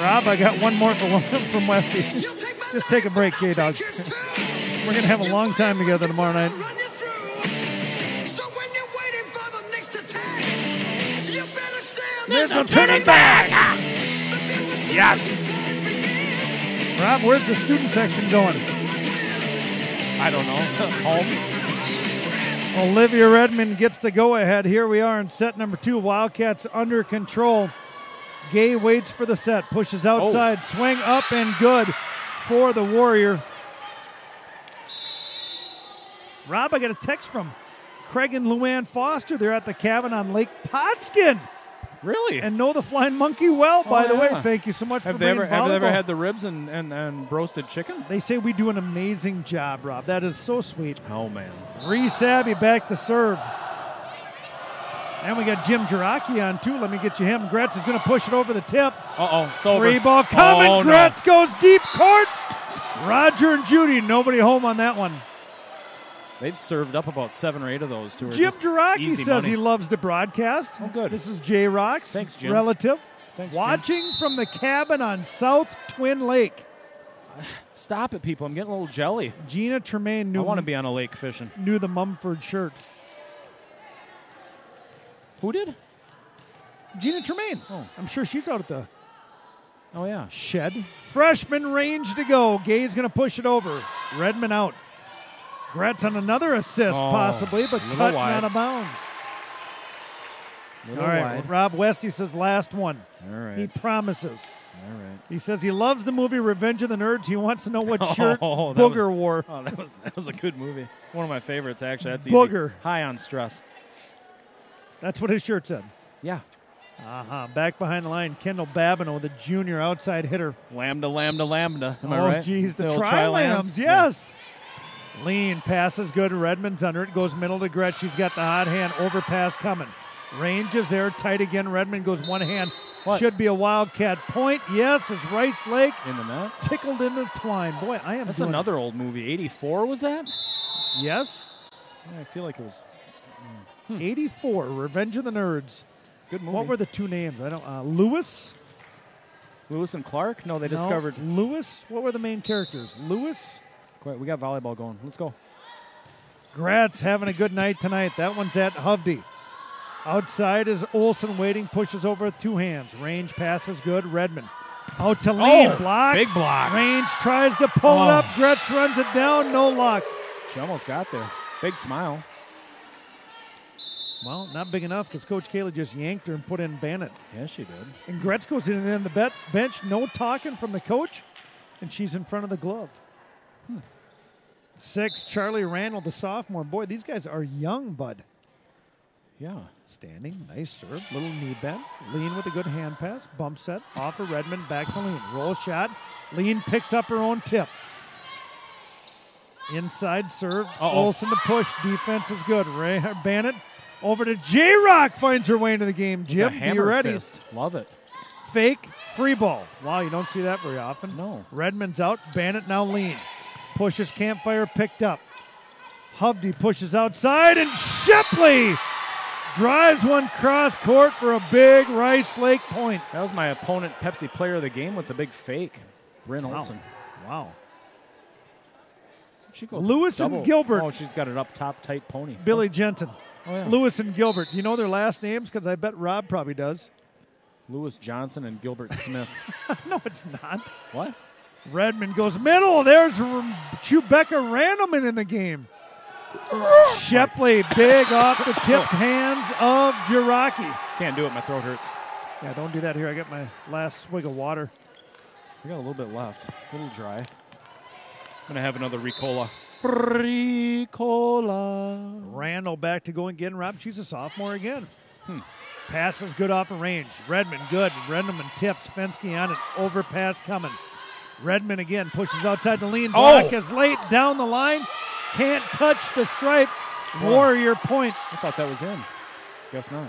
Rob, I got one more from Westy. Just take a break, K-Dog. We're going to have a long time together tomorrow night. There's no turning back. Yes. Rob, where's the student section going? I don't know. Home. Olivia Redmond gets the go-ahead. Here we are in set number 2. Wildcats under control. Gay waits for the set. Pushes outside. Swing up and good for the Warrior. Rob, I got a text from Craig and Luann Foster. They're at the cabin on Lake Potskin. Really? And know the Flying Monkey well, by the way. Thank you so much for bringing volleyball. Have they ever had the ribs and roasted chicken? They say we do an amazing job, Rob. That is so sweet. Oh, man. Reese Abbey back to serve. And we got Jim Jiraki on, too. Let me get you him. Gretz is going to push it over the tip. Uh-oh, it's over. Free ball coming. Oh, Gretz goes deep court. Roger and Judy, nobody home on that one. They've served up about 7 or 8 of those to her. Jim Jiraki says money. he loves the broadcast. Oh, good. This is Jay Rock's Thanks, Jim. relative. Thanks, watching Jim. from the cabin on South Twin Lake. Stop it, people. I'm getting a little jelly. Gina Tremaine knew. I want to be on a lake fishing. Knew the Mumford shirt. Who did? Gina Tremaine. Oh. I'm sure she's out at the yeah. shed. Freshman range to go. Gay's going to push it over. Redmond out. Gretz on another assist, possibly, but cut out of bounds. All right, well, Rob Westy says last one. All right. He promises. All right. He says he loves the movie Revenge of the Nerds. He wants to know what shirt Booger wore. Oh, that was a good movie. One of my favorites, actually. That's Booger. Easy. High on stress. That's what his shirt said. Yeah. Back behind the line, Kendall Babineau, the junior outside hitter. Lambda, lambda, lambda. Am I right? Oh, geez, the old tri-lambs, yes. Yeah. Lean, passes good. Redmond's under it. Goes middle to Gretz. She's got the hot hand. Overpass coming. Range is there. Tight again. Redmond goes one hand. What? Should be a Wildcat point. Yes, it's Rice Lake. In the net. Tickled in the twine. Boy, I am That's another old movie. 84 was that? Yes. Yeah, I feel like it was. 84, Revenge of the Nerds. Good movie. What were the 2 names? I don't. Lewis and Clark? No, they discovered. Lewis? What were the main characters? Lewis? We got volleyball going. Let's go. Gratz having a good night tonight. That one's at Hovde. Outside is Olsen waiting. Pushes over with 2 hands. Range passes good. Redmond. Out to Lean. Block. Big block. Range tries to pull it up. Gretz runs it down. No luck. She almost got there. Big smile. Well, not big enough because Coach Kayla just yanked her and put in Bannett. Yeah, she did. And Gretz goes in and the bench. No talking from the coach. And she's in front of the glove. 6, Charlie Randall, the sophomore. Boy, these guys are young, bud. Yeah. Standing, nice serve, little knee bend. Lean with a good hand pass. Bump set, off of Redmond, back to Lean. Roll shot. Lean picks up her own tip. Inside serve. Olsen to push. Defense is good. Bannett over to J-Rock. Finds her way into the game. Jim, be ready. Fist. Love it. Fake, free ball. Wow, you don't see that very often. No. Redmond's out. Bannett now Lean. Pushes Campfire, picked up. Hovde pushes outside, and Shepley drives one cross court for a big Rice Lake point. That was my opponent Pepsi player of the game with the big fake. Bryn Olsen. Wow. She goes Lewis double. and Gilbert. Oh, she's got it up top, tight pony. Billy Jensen. Oh, yeah. Lewis and Gilbert. Do you know their last names? Because I bet Rob probably does. Lewis Johnson and Gilbert Smith. No, it's not. What? Redmond goes middle. There's Chewbacca Randleman in the game. Shepley, big off the tipped hands of Jiraki. Can't do it. My throat hurts. Yeah, don't do that here. I got my last swig of water. We got a little bit left. A little dry. I'm going to have another Ricola. Ricola. Randall back to go again. Rob, she's a sophomore again. Pass is good off of range. Redmond good. Redmond tips. Fensky on it. Overpass coming. Redmond again pushes outside the lean. Block is late down the line. Can't touch the stripe. Warrior point. I thought that was in. Guess not.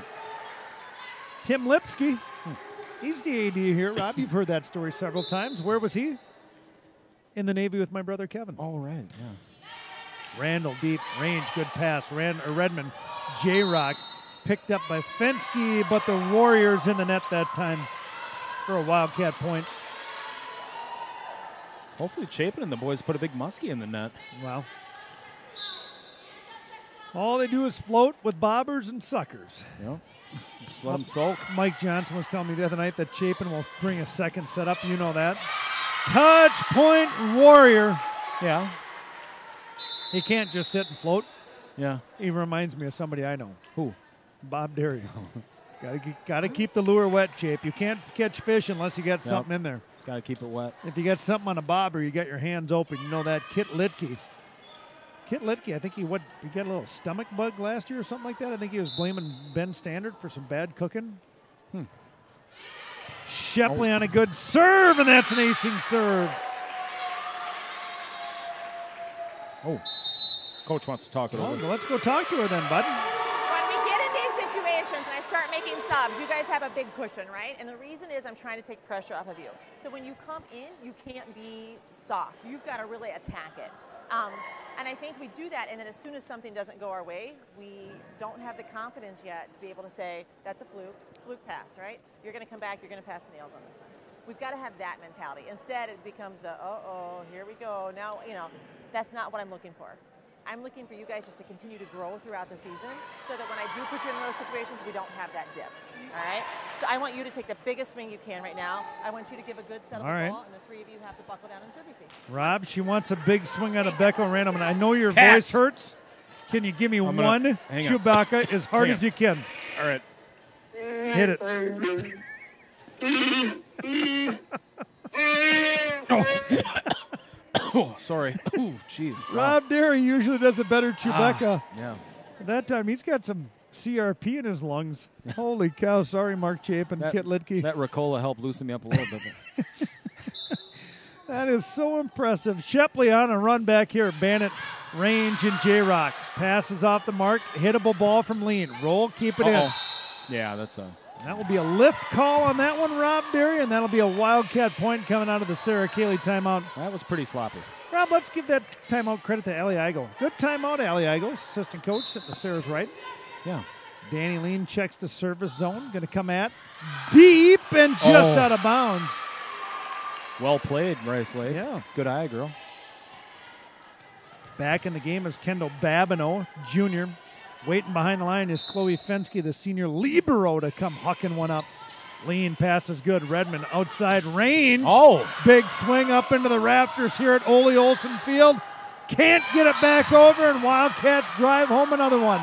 Tim Lipsky. He's the AD here. Rob, you've heard that story several times. Where was he? In the Navy with my brother Kevin. Oh, right. Yeah. Randall deep range. Good pass. Redmond. J-Rock picked up by Fensky, but the Warriors in the net that time for a Wildcat point. Hopefully Chapin and the boys put a big muskie in the net. Well, all they do is float with bobbers and suckers. Yep. Just let them soak. Mike Johnson was telling me the other night that Chapin will bring a second set up. You know that. Touch point warrior. Yeah. He can't just sit and float. Yeah. He reminds me of somebody I know. Who? Bob Derry. Gotta keep the lure wet, Chape. You can't catch fish unless you got something in there. Got to keep it wet. If you got something on a bobber, you got your hands open. You know that. Kit Litke, I think he got a little stomach bug last year or something like that. I think he was blaming Ben Standard for some bad cooking. Shepley on a good serve, and that's an acing serve. Oh, coach wants to talk it over. Well, let's go talk to her then, bud. When we get in these situations and I start making subs, you guys have a big cushion, right? And the reason is I'm trying to take pressure off of you. So when you come in, you can't be soft. You've got to really attack it. And I think we do that, and then as soon as something doesn't go our way, we don't have the confidence yet to be able to say, that's a fluke pass, right? You're going to come back, you're going to pass nails on this one. We've got to have that mentality. Instead, it becomes the, uh-oh, here we go. Now, that's not what I'm looking for. I'm looking for you guys just to continue to grow throughout the season so that when I do put you in those situations, we don't have that dip, all right? So I want you to take the biggest swing you can right now. I want you to give a good set of the ball, and the three of you have to buckle down and serve receive. Rob, she wants a big swing out of Becco Random, and I know your voice hurts. Can you give me one Chewbacca as hard as you can? All right. Hit it. Oh, sorry. Oh, jeez. Rob Derry usually does a better Chewbacca. Yeah. That time, he's got some CRP in his lungs. Holy cow. Sorry, Mark Chapin, Kit Litke. That Ricola helped loosen me up a little bit. That is so impressive. Shepley on a run back here. Bandit, Range, and J-Rock. Passes off the mark. Hittable ball from Lean. Roll, keep it in. Yeah, that's a... That will be a lift call on that one, Rob Derry, and that'll be a Wildcat point coming out of the Sarah Cayley timeout. That was pretty sloppy. Rob, let's give that timeout credit to Ali Igo. Good timeout, Ali Igo, assistant coach, sitting to Sarah's right. Yeah. Danny Lean checks the service zone, going to come at deep and just out of bounds. Well played, Rice Lake. Yeah. Good eye, girl. Back in the game is Kendall Babineau, Jr., waiting behind the line is Chloe Fensky, the senior libero, to come hucking one up. Lean pass is good. Redmond outside range. Oh. Big swing up into the rafters here at Ole Olsen Field. Can't get it back over, and Wildcats drive home another one.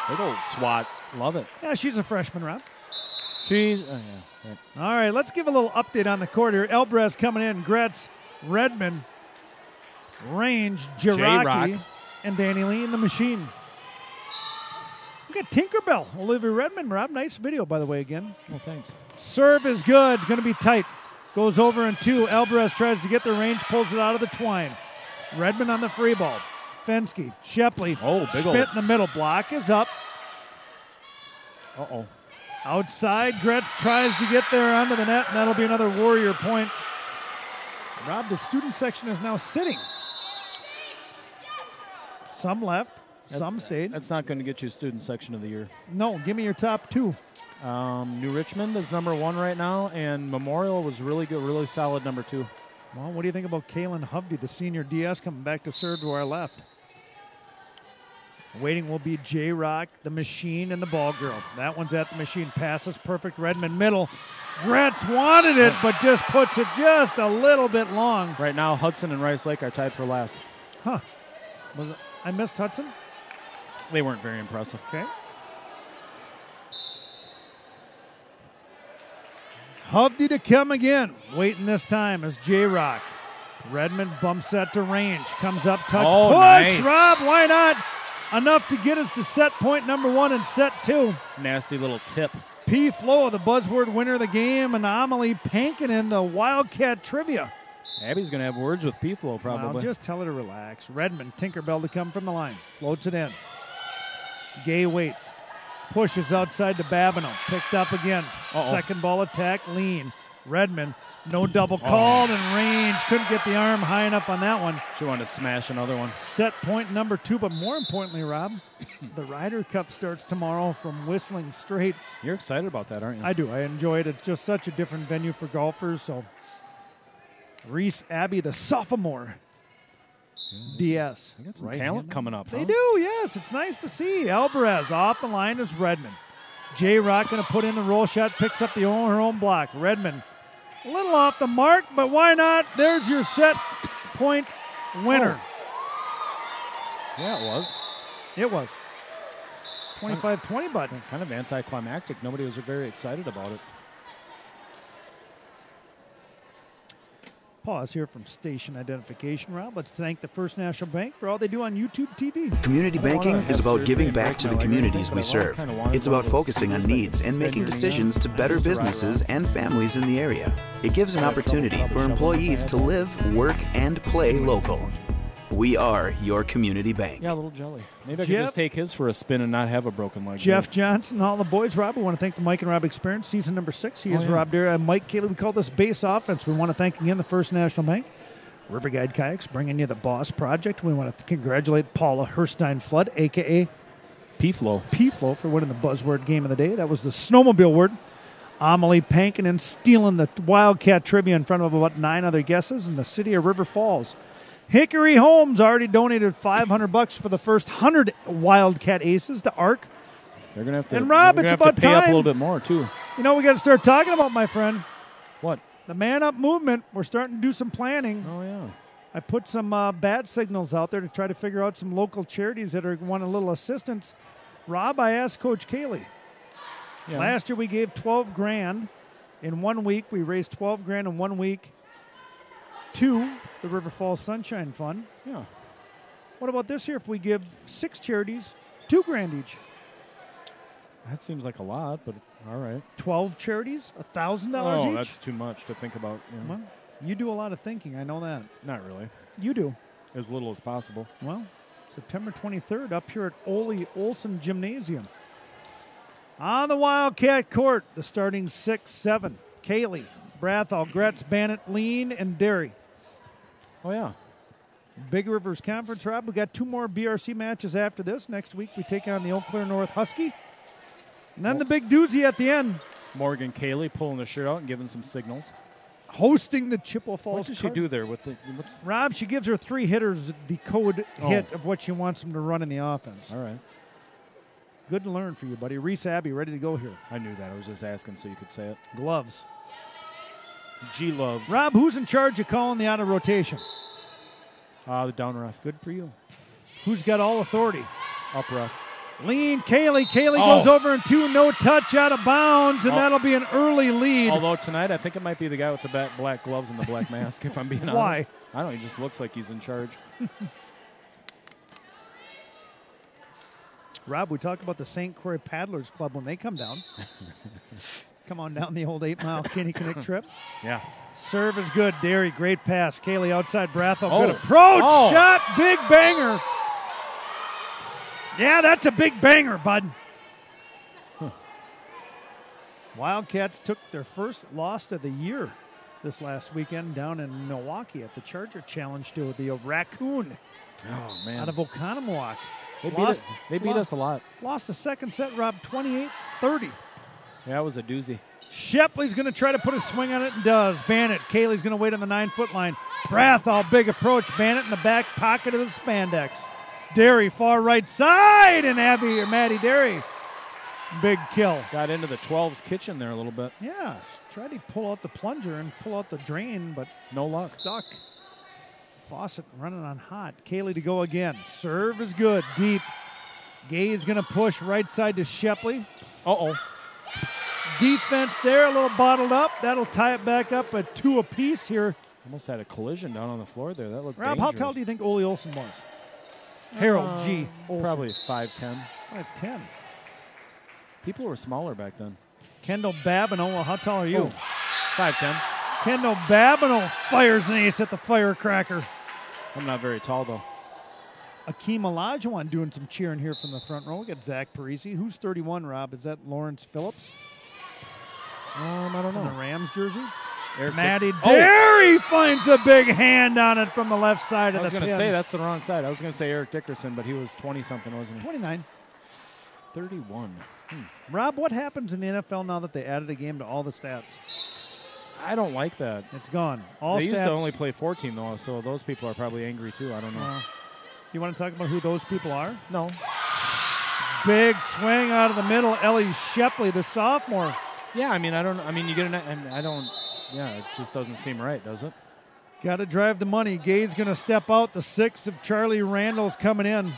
Big old swat. Love it. Yeah, she's a freshman, Rob. She's... All right, let's give a little update on the court here. Elbrez coming in. Gretz, Redmond, Range, Jiraki, and Danny Lean, the machine. We got Tinkerbell, Olivia Redmond. Rob, nice video, by the way, again. Well, thanks. Serve is good. It's going to be tight. Goes over in two. Elbrez tries to get the range, pulls it out of the twine. Redmond on the free ball. Fensky, Shepley. Oh, big Spit in the middle. Block is up. Uh-oh. Outside, Gretz tries to get there onto the net, and that'll be another Warrior point. Rob, the student section is now sitting. Some left. Some stayed. That's not going to get you student section of the year. No, give me your top two. New Richmond is number 1 right now, and Memorial was really good, really solid number 2. Well, what do you think about Kaylin Hovde, the senior DS, coming back to serve to our left? Waiting will be J-Rock, the machine, and the ball girl. That one's at the machine. Passes perfect. Redmond middle. Gretz wanted it, but just puts it just a little bit long. Right now, Hudson and Rice Lake are tied for last. Huh. I missed Hudson? They weren't very impressive. Okay. Hovde to come again. Waiting this time is J-Rock. Redmond bumps that to Range. Comes up, touch, push. Nice. Rob, why not? Enough to get us to set point number 1 and set 2. Nasty little tip. P. Flo, the buzzword winner of the game, and Amelie Pankinen, the Wildcat trivia. Abby's going to have words with P-Flow probably. Well, just tell her to relax. Redmond, Tinkerbell to come from the line. Floats it in. Gay waits. Pushes outside to Babineau. Picked up again. Second ball attack, Lean. Redmond, no double called, and Range couldn't get the arm high enough on that one. She wanted to smash another one. Set point number 2, but more importantly, Rob, the Ryder Cup starts tomorrow from Whistling Straits. You're excited about that, aren't you? I do. I enjoy it. It's just such a different venue for golfers, so Reese Abbey, the sophomore. DS. They got some talent coming up. They do, yes. It's nice to see. Alvarez off the line is Redmond. J-Rock going to put in the roll shot, picks up her own block. Redmond, a little off the mark, but why not? There's your set point winner. Yeah, it was. It was. 25-20, bud. Kind of anticlimactic. Nobody was very excited about it. Pause here from station identification, Rob. Let's thank the First National Bank for all they do on YouTube TV. Community banking is about giving back to the communities we serve. It's about focusing on needs and making decisions to better businesses and families in the area. It gives an opportunity for employees to live, work, and play local. We are your community bank. Yeah, a little jelly. Maybe I could just take his for a spin and not have a broken leg. Jeff Johnson, all the boys. Rob, we want to thank the Mike and Rob Experience, season number 6. He is Rob Derry. Mike Kaylee. We call this base offense. We want to thank again the First National Bank. River Guide Kayaks bringing you the Boss Project. We want to congratulate Paula Herstein Flood, a.k.a. P-Flow, for winning the buzzword game of the day. That was the snowmobile word. Amelie Pankin stealing the Wildcat trivia in front of about 9 other guesses in the city of River Falls. Hickory Homes already donated $500 for the first 100 Wildcat Aces to ARC. They're gonna have to. And Rob, it's about to pay time. up a little bit more too. You know, we got to start talking about, my friend. What? The Man Up movement. We're starting to do some planning. Oh yeah. I put some bat signals out there to try to figure out some local charities that want a little assistance. Rob, I asked Coach Kaylee. Yeah. Last year we gave $12,000 in 1 week. We raised $12,000 in 1 week to the River Falls Sunshine Fund. Yeah. What about this year if we give 6 charities $2,000 each? That seems like a lot, but all right. 12 charities, $1,000 each? Oh, that's too much to think about. Yeah. Well, you do a lot of thinking, I know that. Not really. You do. As little as possible. Well, September 23rd up here at Ole Olson Gymnasium. On the Wildcat Court, the starting 6-7. Kaylee, Brathall, Gretz, Bannock, Lean, and Derry. Oh, yeah. Big Rivers Conference, Rob. We got 2 more BRC matches after this. Next week we take on the Eau Claire North Husky. And then the big doozy at the end. Morgan Kaylee pulling the shirt out and giving some signals. Hosting the Chippewa Falls. What does she do there with the? Rob, she gives her 3 hitters the code hit of what she wants them to run in the offense. All right. Good to learn for you, buddy. Reese Abbey ready to go here. I knew that. I was just asking so you could say it. Gloves. G-Loves. Rob, who's in charge of calling the out of rotation? The down ref. Good for you. Who's got all authority? Up ref. Lean, Kaylee. Kaylee goes over in 2, no touch, out of bounds, and that'll be an early lead. Although tonight I think it might be the guy with the black gloves and the black mask, if I'm being honest. Why? I don't know. He just looks like he's in charge. Rob, we talk about the St. Croix Paddlers Club when they come down. Come on down the old 8-mile Kinnikinnick trip. Yeah. Serve is good. Derry, great pass. Kaylee outside Brathell. Good approach. Shot. Big banger. Yeah, that's a big banger, bud. Huh. Wildcats took their first loss of the year this last weekend down in Milwaukee at the Charger Challenge to the Raccoon. Oh, man. Out of Oconomowoc. They beat us a lot. Lost the second set, Rob, 28-30. Yeah, it was a doozy. Shepley's going to try to put a swing on it and does. Bannock. Kaylee's going to wait on the 9-foot line. Brathall, big approach. Bannock in the back pocket of the spandex. Derry, far right side, and Maddie Derry. Big kill. Got into the 12's kitchen there a little bit. Yeah, tried to pull out the plunger and pull out the drain, but no luck. Stuck. Faucet running on hot. Kaylee to go again. Serve is good. Deep. Gay is going to push right side to Shepley. Uh-oh. Defense there, a little bottled up. That'll tie it back up at 2 apiece here. Almost had a collision down on the floor there. That looked Rob, dangerous. how tall do you think Ole Olson was? Harold G. Olson. Probably 5'10". 5'10". People were smaller back then. Kendall Babineau, how tall are you? 5'10". Kendall Babineau fires an ace at the firecracker. I'm not very tall, though. Akeem Olajuwon doing some cheering here from the front row. We got Zach Parisi. Who's 31, Rob? Is that Lawrence Phillips? I don't know. In the Rams jersey? Eric Maddie Derry finds a big hand on it from the left side of the pin. I was going to say that's the wrong side. I was going to say Eric Dickerson, but he was 20-something, wasn't he? 29. 31. Rob, what happens in the NFL now that they added a game to all the stats? I don't like that. It's gone. All they stats. used to only play 14, though, so those people are probably angry, too. I don't know. You want to talk about who those people are? No. Big swing out of the middle. Ellie Shepley, the sophomore. Yeah, I mean, you get it just doesn't seem right, does it? Got to drive the money. Gade's going to step out. The 6 of Charlie Randall's coming in.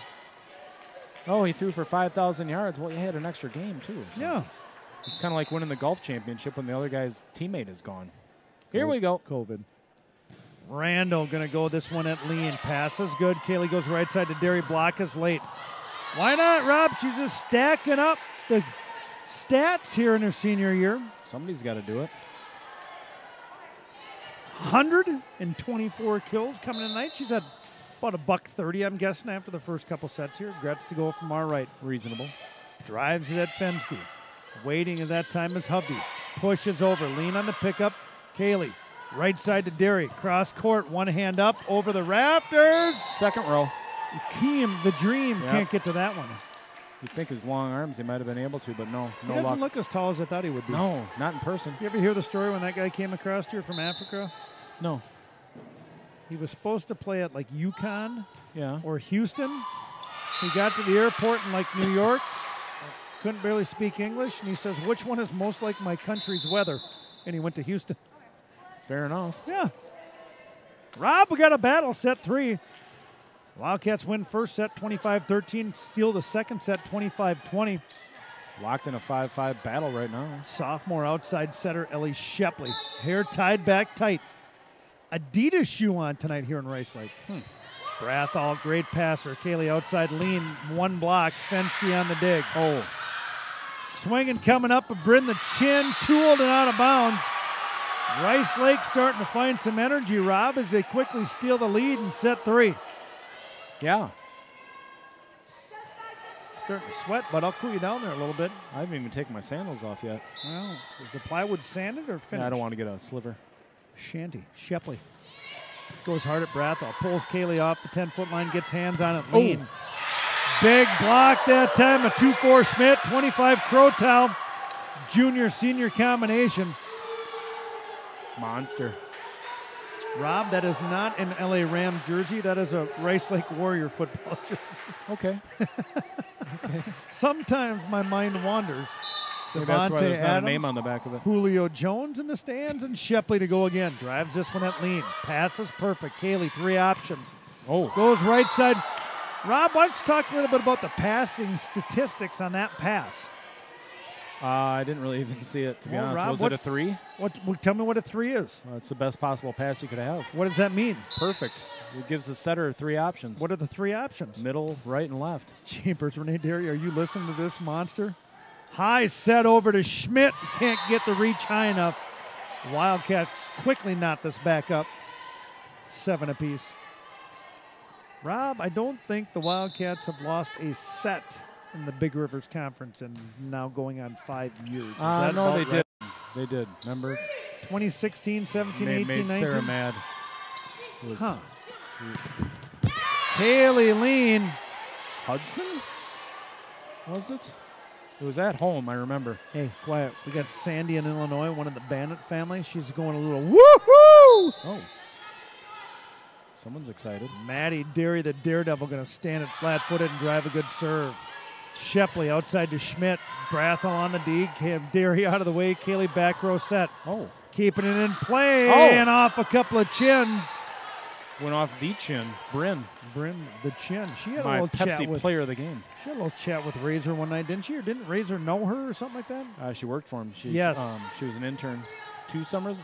Oh, he threw for 5,000 yards. Well, he had an extra game, too. So. Yeah. It's kind of like winning the golf championship when the other guy's teammate is gone. Here we go. COVID. Randall going to go this one at lean. Passes good. Kaylee goes right side to Derry. Block is late. Why not, Rob? She's just stacking up the stats here in her senior year. Somebody's got to do it. 124 kills coming tonight. She's at about $130, I'm guessing, after the first couple sets here. Gretz to go from our right. Reasonable. Drives it at Fensky. Waiting at that time is Hovey. Pushes over. Lean on the pickup. Kaylee. Right side to Derry. Cross court. One hand up over the rafters. Second row. Keem, the dream, can't get to that one. You'd think his long arms, he might have been able to, but no He doesn't luck. look as tall as I thought he would be. No, not in person. You ever hear the story when that guy came across here from Africa? No. He was supposed to play at like Yukon or Houston. He got to the airport in like New York, couldn't barely speak English, and he says, which one is most like my country's weather? And he went to Houston. Fair enough. Yeah. Rob, we got a battle, set 3. Wildcats win first set 25-13, steal the second set 25-20. Locked in a 5-5 battle right now. Sophomore outside setter Ellie Shepley. Hair tied back tight. Adidas shoe on tonight here in Rice Lake. Brathall, great passer. Kaylee outside lean, one block. Fensky on the dig. Oh. Swinging coming up, a Bryn the chin, tooled and out of bounds. Rice Lake starting to find some energy, Rob, as they quickly steal the lead in set 3. Yeah. Starting to sweat, but I'll cool you down there a little bit. I haven't even taken my sandals off yet. Well, is the plywood sanded or finished? Yeah, I don't want to get a sliver. Shanty, Shepley. Goes hard at Brathall. Pulls Kaylee off the 10-foot line, gets hands on it, lean. Big block that time, a 2-4 Schmidt, 25 Crotow. Junior-senior combination. Monster. Rob, that is not an LA Ram jersey. That is a Rice Lake Warrior football jersey. Okay. Sometimes my mind wanders. Maybe that's why Devontae there's not Adams, a name on the back of it. Julio Jones in the stands, and Shepley to go again. Drives this one at lean. Passes perfect. Kaylee, 3 options. Oh. Goes right side. Rob, why don't you talk a little bit about the passing statistics on that pass? I didn't really even see it, to be honest. Rob, was it a 3? Tell me what a 3 is. It's the best possible pass you could have. What does that mean? Perfect. It gives the setter 3 options. What are the 3 options? Middle, right, and left. Jeepers, Renee Derry, are you listening to this monster? High set over to Schmidt. Can't get the reach high enough. Wildcats quickly knot this back up. 7 apiece. Rob, I don't think the Wildcats have lost a set in the Big Rivers Conference and now going on 5 years. Is that No, they about right? did. They did. Remember? 2016, 17, 18, Made 19. Sarah mad. It was Kaylee Lean. Hudson? Was it? It was at home, I remember. Hey, quiet. We got Sandy in Illinois, one of the Bannett family. She's going a little woohoo! Oh. Someone's excited. Maddie Derry, the daredevil, going to stand it flat-footed and drive a good serve. Shepley outside to Schmidt. Brathell on the D. Derry out of the way. Kaylee back row set. Oh. Keeping it in play Oh. and off a couple of chins. Went off the chin. Bryn, the chin. She had a my little chat Pepsi with player of the game. She had a little chat with Razor one night, didn't she? Or didn't Razor know her or something like that? She worked for him. Yes. She was an intern 3 summers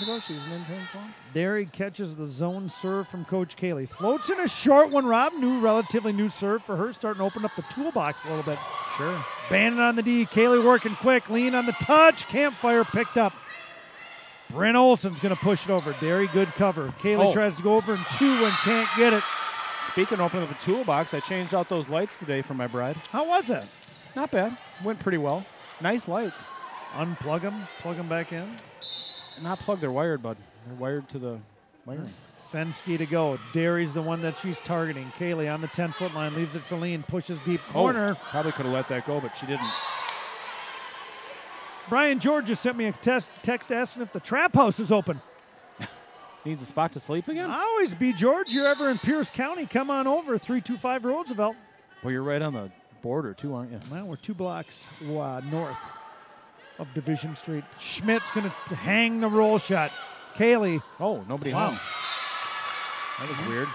ago. She was an intern for him. Derry catches the zone serve from Coach Kaylee. Floats in a short one, Rob. Relatively new serve for her. Starting to open up the toolbox a little bit. Sure. Bandit on the D. Kaylee working quick. Lean on the touch. Campfire picked up. Bryn Olsen's going to push it over. Derry, good cover. Kaylee tries to go over in 2 and can't get it. Speaking of opening up the toolbox, I changed out those lights today for my bride. How was that? Not bad. Went pretty well. Nice lights. Unplug them. Plug them back in. Not plugged. They're wired, bud. They're wired to the wiring. Fensky to go. Derry's the one that she's targeting. Kaylee on the 10-foot line. Leaves it for Lean. Pushes deep corner. Probably could have let that go, but she didn't. Brian George just sent me a text asking if the trap house is open. Needs a spot to sleep again? Always be, George. You're ever in Pierce County, come on over, 325 Roosevelt. Well, you're right on the border, too, aren't you? Well, we're 2 blocks north of Division Street. Schmidt's going to hang the roll shot. Kaylee. Oh, nobody home. That was weird.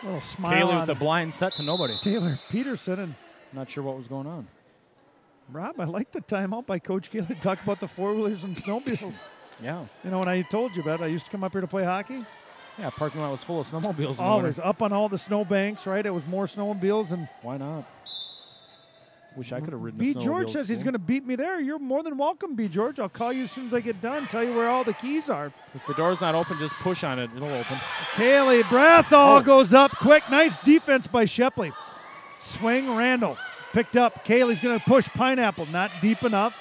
Little smile Kaylee on with a blind set to nobody. Taylor Peterson. And not sure what was going on. Rob, I like the timeout by Coach Kaylee to talk about the four-wheelers and snowmobiles. Yeah. You know, when I told you about it, I used to come up here to play hockey. Yeah, parking lot was full of snowmobiles. Always up on all the snowbanks, right? It was more snowmobiles. And why not? Wish I could have ridden B. a snowmobile. George says he's going to beat me there. You're more than welcome, B. George. I'll call you as soon as I get done, tell you where all the keys are. If the door's not open, just push on it. It'll open. Kaylee Brathall goes up quick. Nice defense by Shepley. Swing, Randall. Picked up. Kaylee's going to push Pineapple. Not deep enough.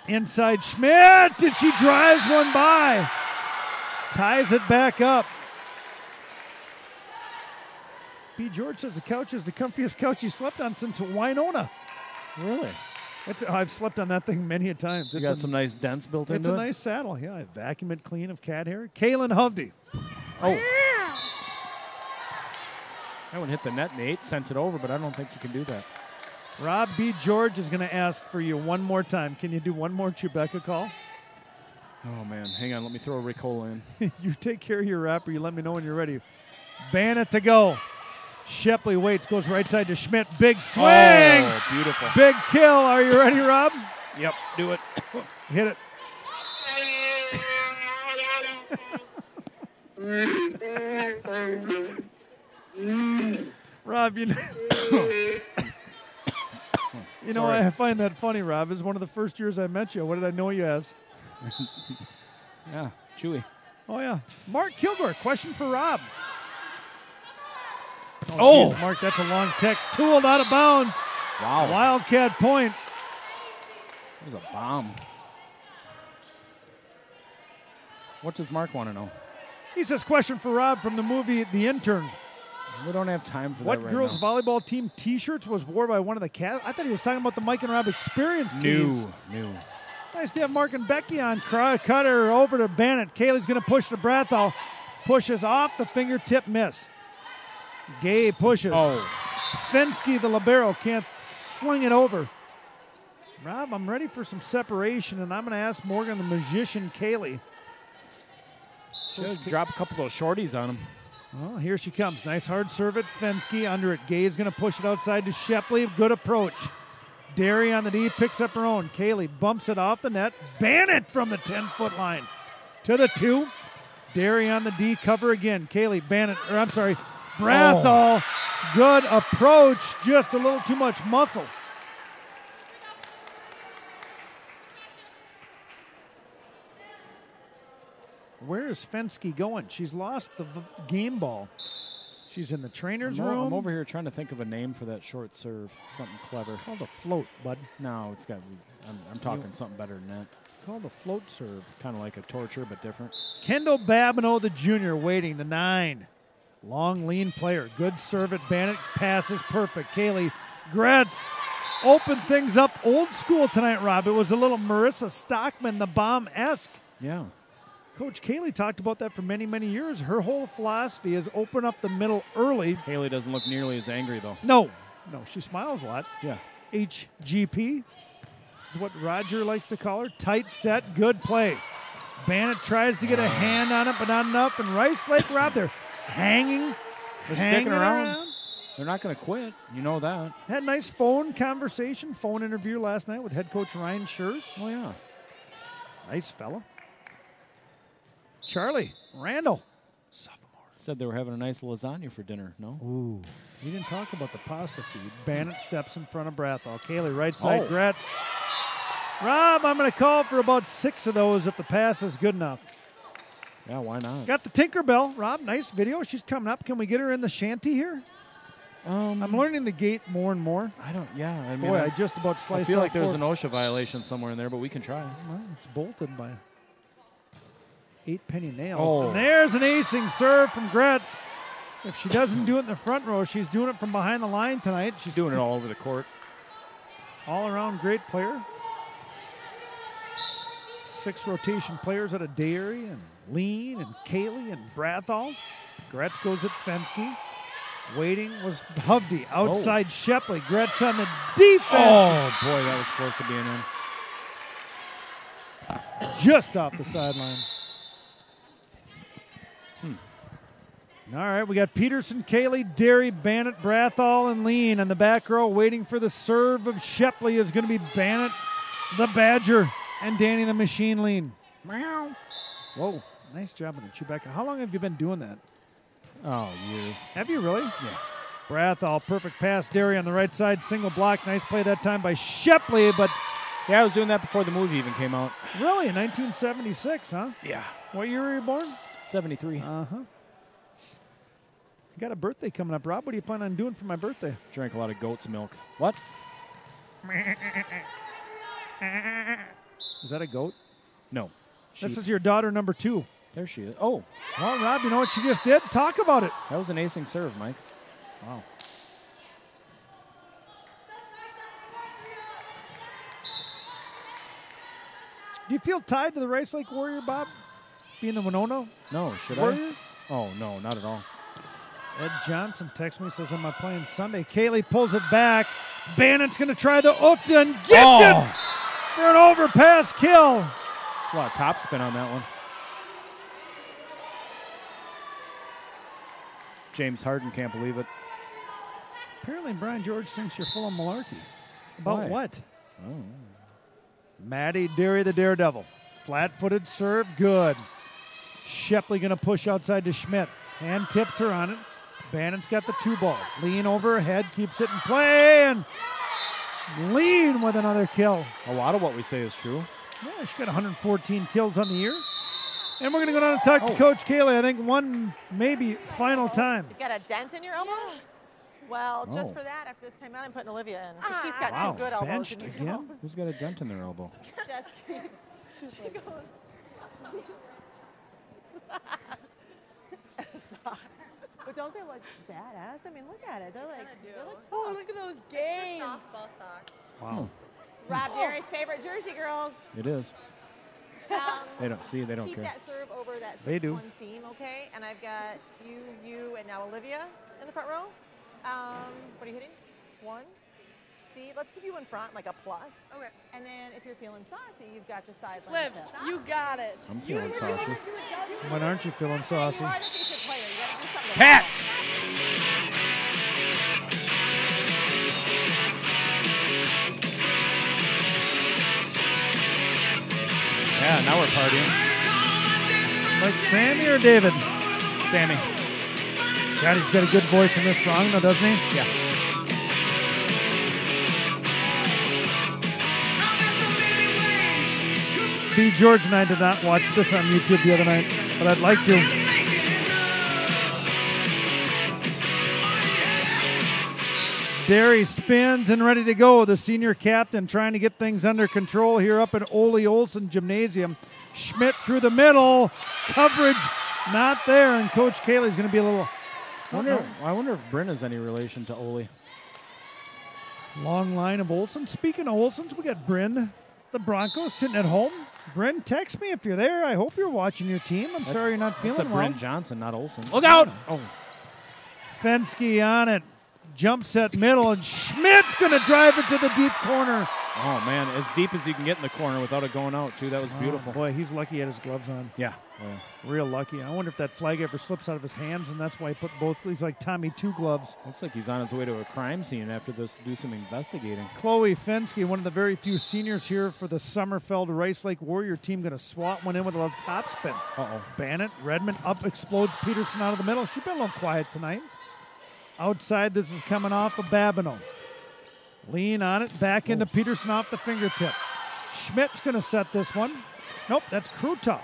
Inside Schmidt. And she drives one by. Ties it back up. B. George says the couch is the comfiest couch he slept on since Winona. Really? I've slept on that thing many a times. You got some nice dents built into it? It's a nice saddle. Yeah, I vacuum it clean of cat hair. Kaylin Hovde. Oh. That one hit the net, and the 8 sent it over, but I don't think you can do that. Rob B. George is going to ask for you one more time. Can you do one more Chewbacca call? Oh, man. Hang on. Let me throw a Ricola in. You take care of your wrapper. You let me know when you're ready. Bannett to go. Shepley waits, goes right side to Schmidt. Big swing. Oh, beautiful. Big kill. Are you ready, Rob? Yep, do it. Hit it. Rob, you know, I find that funny, Rob. It's one of the first years I met you. What did I know you as? Yeah, Chewy. Oh, yeah. Mark Kilgore, question for Rob. Oh, geez, Mark, that's a long text. Tooled out of bounds. Wow. Wildcat point. That was a bomb. What does Mark want to know? He says, question for Rob from the movie The Intern. We don't have time for what that right girls' now. volleyball team T-shirts was worn by one of the cats? I thought he was talking about the Mike and Rob Experience teams. New. Nice to have Mark and Becky on. Cutter over to Bannett. Kaylee's going to push to Brathall. Pushes off the fingertip miss. Gay pushes. Oh. Fensky, the libero, can't sling it over. Rob, I'm ready for some separation, and I'm going to ask Morgan, the magician, Kaylee. Should drop a couple of those shorties on him. Well, here she comes. Nice hard serve at Fensky. Under it. Gay is going to push it outside to Shepley. Good approach. Derry on the D picks up her own. Kaylee bumps it off the net. Bannett from the 10-foot line to the 2. Derry on the D cover again. Kaylee, Brathall. Oh. Good approach. Just a little too much muscle. Where is Fensky going? She's lost the game ball. She's in the trainer's room. I'm over here trying to think of a name for that short serve. Something clever. It's called a float, bud. No, it's got. I'm talking something better than that. It's called a float serve. Kind of like a torture, but different. Kendall Babineau, the junior, waiting. The 9. Long, lean player. Good serve at Bannett. Pass is perfect. Kaylee Gretz opened things up old school tonight, Rob. It was a little Marissa Stockman, the bomb-esque. Yeah. Coach Kaylee talked about that for many, many years. Her whole philosophy is open up the middle early. Haley doesn't look nearly as angry, though. No, she smiles a lot. Yeah. HGP is what Roger likes to call her. Tight set, good play. Bannett tries to get a hand on it, but not enough. And Rice Lake, Rob, they're hanging. They're sticking around. They're not going to quit. You know that. Had a nice phone interview last night with head coach Ryan Schurz. Oh, yeah. Nice fella. Charlie Randall, sophomore. Said they were having a nice lasagna for dinner, no? Ooh. We didn't talk about the pasta feed. Bannett steps in front of Brathall. Kaylee, right side, Gretz. Rob, I'm going to call for about 6 of those if the pass is good enough. Yeah, why not? Got the Tinkerbell. Rob, nice video. She's coming up. Can we get her in the shanty here? I'm learning the gate more and more. I mean, boy, I just about sliced I feel like there's 4. an OSHA violation somewhere in there, but we can try. Well, it's bolted by 8 penny nails. Oh. And there's an acing serve from Gretz. If she doesn't do it in the front row, she's doing it from behind the line tonight. She's doing it all over the court. All-around great player. 6 rotation players out of Dairy and Lean and Kaylee and Brathall. Gretz goes at Fensky. Waiting was Hovde. Outside Shepley. Gretz on the defense. Oh, boy, that was close to being in. Just off the sideline. All right, we got Peterson, Kaylee, Dairy, Bannett, Brathall, and Lean on the back row waiting for the serve of Shepley is going to be Bannett, the Badger, and Danny the Machine Lean. Meow. Whoa, nice job on the Chewbacca. How long have you been doing that? Oh, years. Have you really? Yeah. Brathall, perfect pass. Dairy on the right side, single block. Nice play that time by Shepley, but... Yeah, I was doing that before the movie even came out. Really? In 1976, huh? Yeah. What year were you born? 73. Uh-huh. Got a birthday coming up, Rob. What do you plan on doing for my birthday? Drank a lot of goat's milk. What? Is that a goat? No. This is your daughter number 2. There she is. Oh. Well, Rob, you know what she just did? Talk about it. That was an acing serve, Mike. Wow. Do you feel tied to the Rice Lake Warrior, Bob? Being the Winona No, should Warrior? I? Oh, no, not at all. Ed Johnson texts me, says, am I playing Sunday? Kaylee pulls it back. Bannett's going to try the oofta and gets it for an overpass kill. A lot of top spin on that one. James Harden can't believe it. Apparently Brian George thinks you're full of malarkey. About Why? what? Oh. Maddie Derry, the Daredevil. Flat-footed serve, good. Shepley going to push outside to Schmidt. Hand tips her on it. Bannett's got the 2-ball. Lean over her head, keeps it in play, and Lean with another kill. A lot of what we say is true. Yeah, she got 114 kills on the year. And we're going to go down and talk to Coach Kaylee, I think one, maybe final time. You got a dent in your elbow? Well, just for that, after this time out, I'm putting Olivia in. 'Cause she's got Wow, two good elbows. benched in your again? elbows. Who's got a dent in their elbow? Just kidding. She goes. But don't they look badass? I mean, look at it. They're like, Oh, look at those games. softball socks. Wow. Rob Derry's favorite jersey, girls. It is. They don't see. They don't Keep care. that serve over that They do. 6-1 theme, okay? And I've got you, and now Olivia in the front row. What are you hitting? 1. See, let's keep you in front, like a plus. Okay. And then if you're feeling saucy, you've got the sideline. Liv, tip. you got it. I'm feeling saucy. When aren't you feeling saucy? You are the decent player. You gotta do something. Cats! Yeah, now we're partying. Like Sammy or David? Sammy. God, he's got a good voice in this song, though, doesn't he? Yeah. B. George and I did not watch this on YouTube the other night, but I'd like to. Derry spins and ready to go. The senior captain trying to get things under control here up at Ole Olsen Gymnasium. Schmidt through the middle. Coverage not there, and Coach Kaylee's going to be a little... I wonder if Bryn is any relation to Ole. Long line of Olsen. Speaking of Olsens, we got Bryn, the Broncos, sitting at home. Bryn, text me if you're there. I hope you're watching your team. I'm sorry you're not feeling It's a well. Bryn Johnson, not Olsen. Look out! Oh. Fensky on it. Jump set middle, and Schmidt's going to drive it to the deep corner. Oh, man, as deep as you can get in the corner without it going out, too. That was beautiful. Boy, he's lucky he had his gloves on. Yeah. Real lucky. I wonder if that flag ever slips out of his hands, and that's why he put both. He's like Tommy Two Gloves. Looks like he's on his way to a crime scene after this to do some investigating. Chloe Fensky, one of the very few seniors here for the Summerfeld Rice Lake Warrior team, going to swat one in with a little top spin. Uh-oh. Bannett, Redmond up, explodes Peterson out of the middle. She's been a little quiet tonight. Outside, this is coming off of Babineau. Lean on it, back into Peterson off the fingertip. Schmidt's going to set this one. Nope, that's Kruta.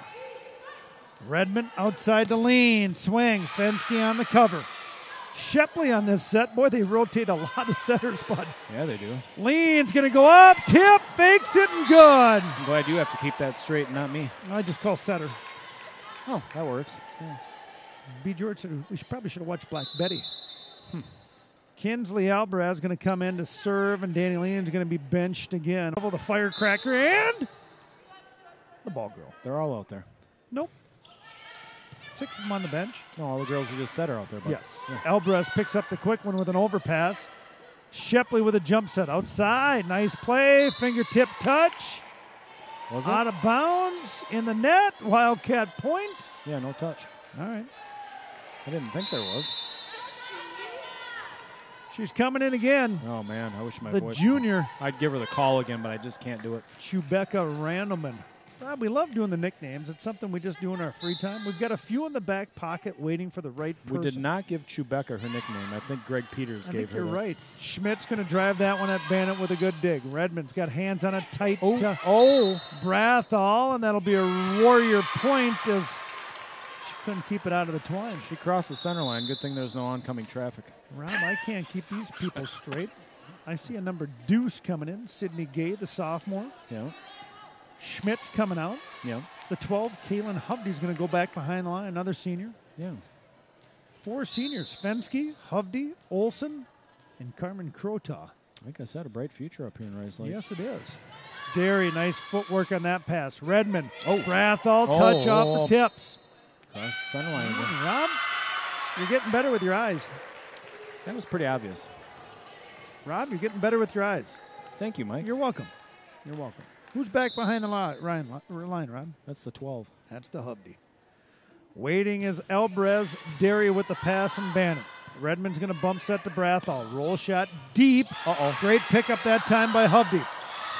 Redmond outside to Lean. Swing, Fensky on the cover. Shepley on this set. Boy, they rotate a lot of setters, bud. Yeah, they do. Lean's going to go up, tip, fakes it, and good. I'm glad you have to keep that straight and not me. I just call setter. Oh, that works. Yeah. B. George said we probably should have watched Black Betty. Kinsley Alvarez is going to come in to serve, and Danny Leon's going to be benched again. The firecracker and the ball girl. They're all out there. Nope. 6 of them on the bench. No, all the girls you just said are out there. But Yes. yeah. Alvarez picks up the quick one with an overpass. Shepley with a jump set outside. Nice play. Fingertip touch. Was it? Out of bounds in the net. Wildcat point. Yeah, no touch. All right. I didn't think there was. She's coming in again. Oh, man. I wish my The voice. junior, I'd give her the call again, but I just can't do it. Chewbecca Randleman. Rob, we love doing the nicknames. It's something we just do in our free time. We've got a few in the back pocket waiting for the right person. We did not give Chewbecca her nickname. I think Greg Peters I gave think her you're that. right. Schmidt's going to drive that one at Bannett with a good dig. Redmond's got hands on a tight Brathall, and that'll be a Warrior point as she couldn't keep it out of the twine. She crossed the center line. Good thing there's no oncoming traffic. Rob, I can't keep these people straight. I see a number deuce coming in. Sydney Gay, the sophomore. Yeah. Schmidt's coming out. Yeah. The 12, Kaylin Hovde's going to go back behind the line, another senior. Yeah. 4 seniors, Fensky, Hovde, Olson, and Carmen Crota. Like I said, a bright future up here in Rice Lake. Yes, it is. Derry, nice footwork on that pass. Redmond, Brathall, touch off the tips. Cross the center line again. Rob, you're getting better with your eyes. That was pretty obvious. Rob, you're getting better with your eyes. Thank you, Mike. You're welcome. You're welcome. Who's back behind the line, Rob? That's the 12. That's the Hovde. Waiting is Albrez, Derry with the pass, and Bannon. Redmond's going to bump set to Brathall. Roll shot deep. Great pickup that time by Hovde.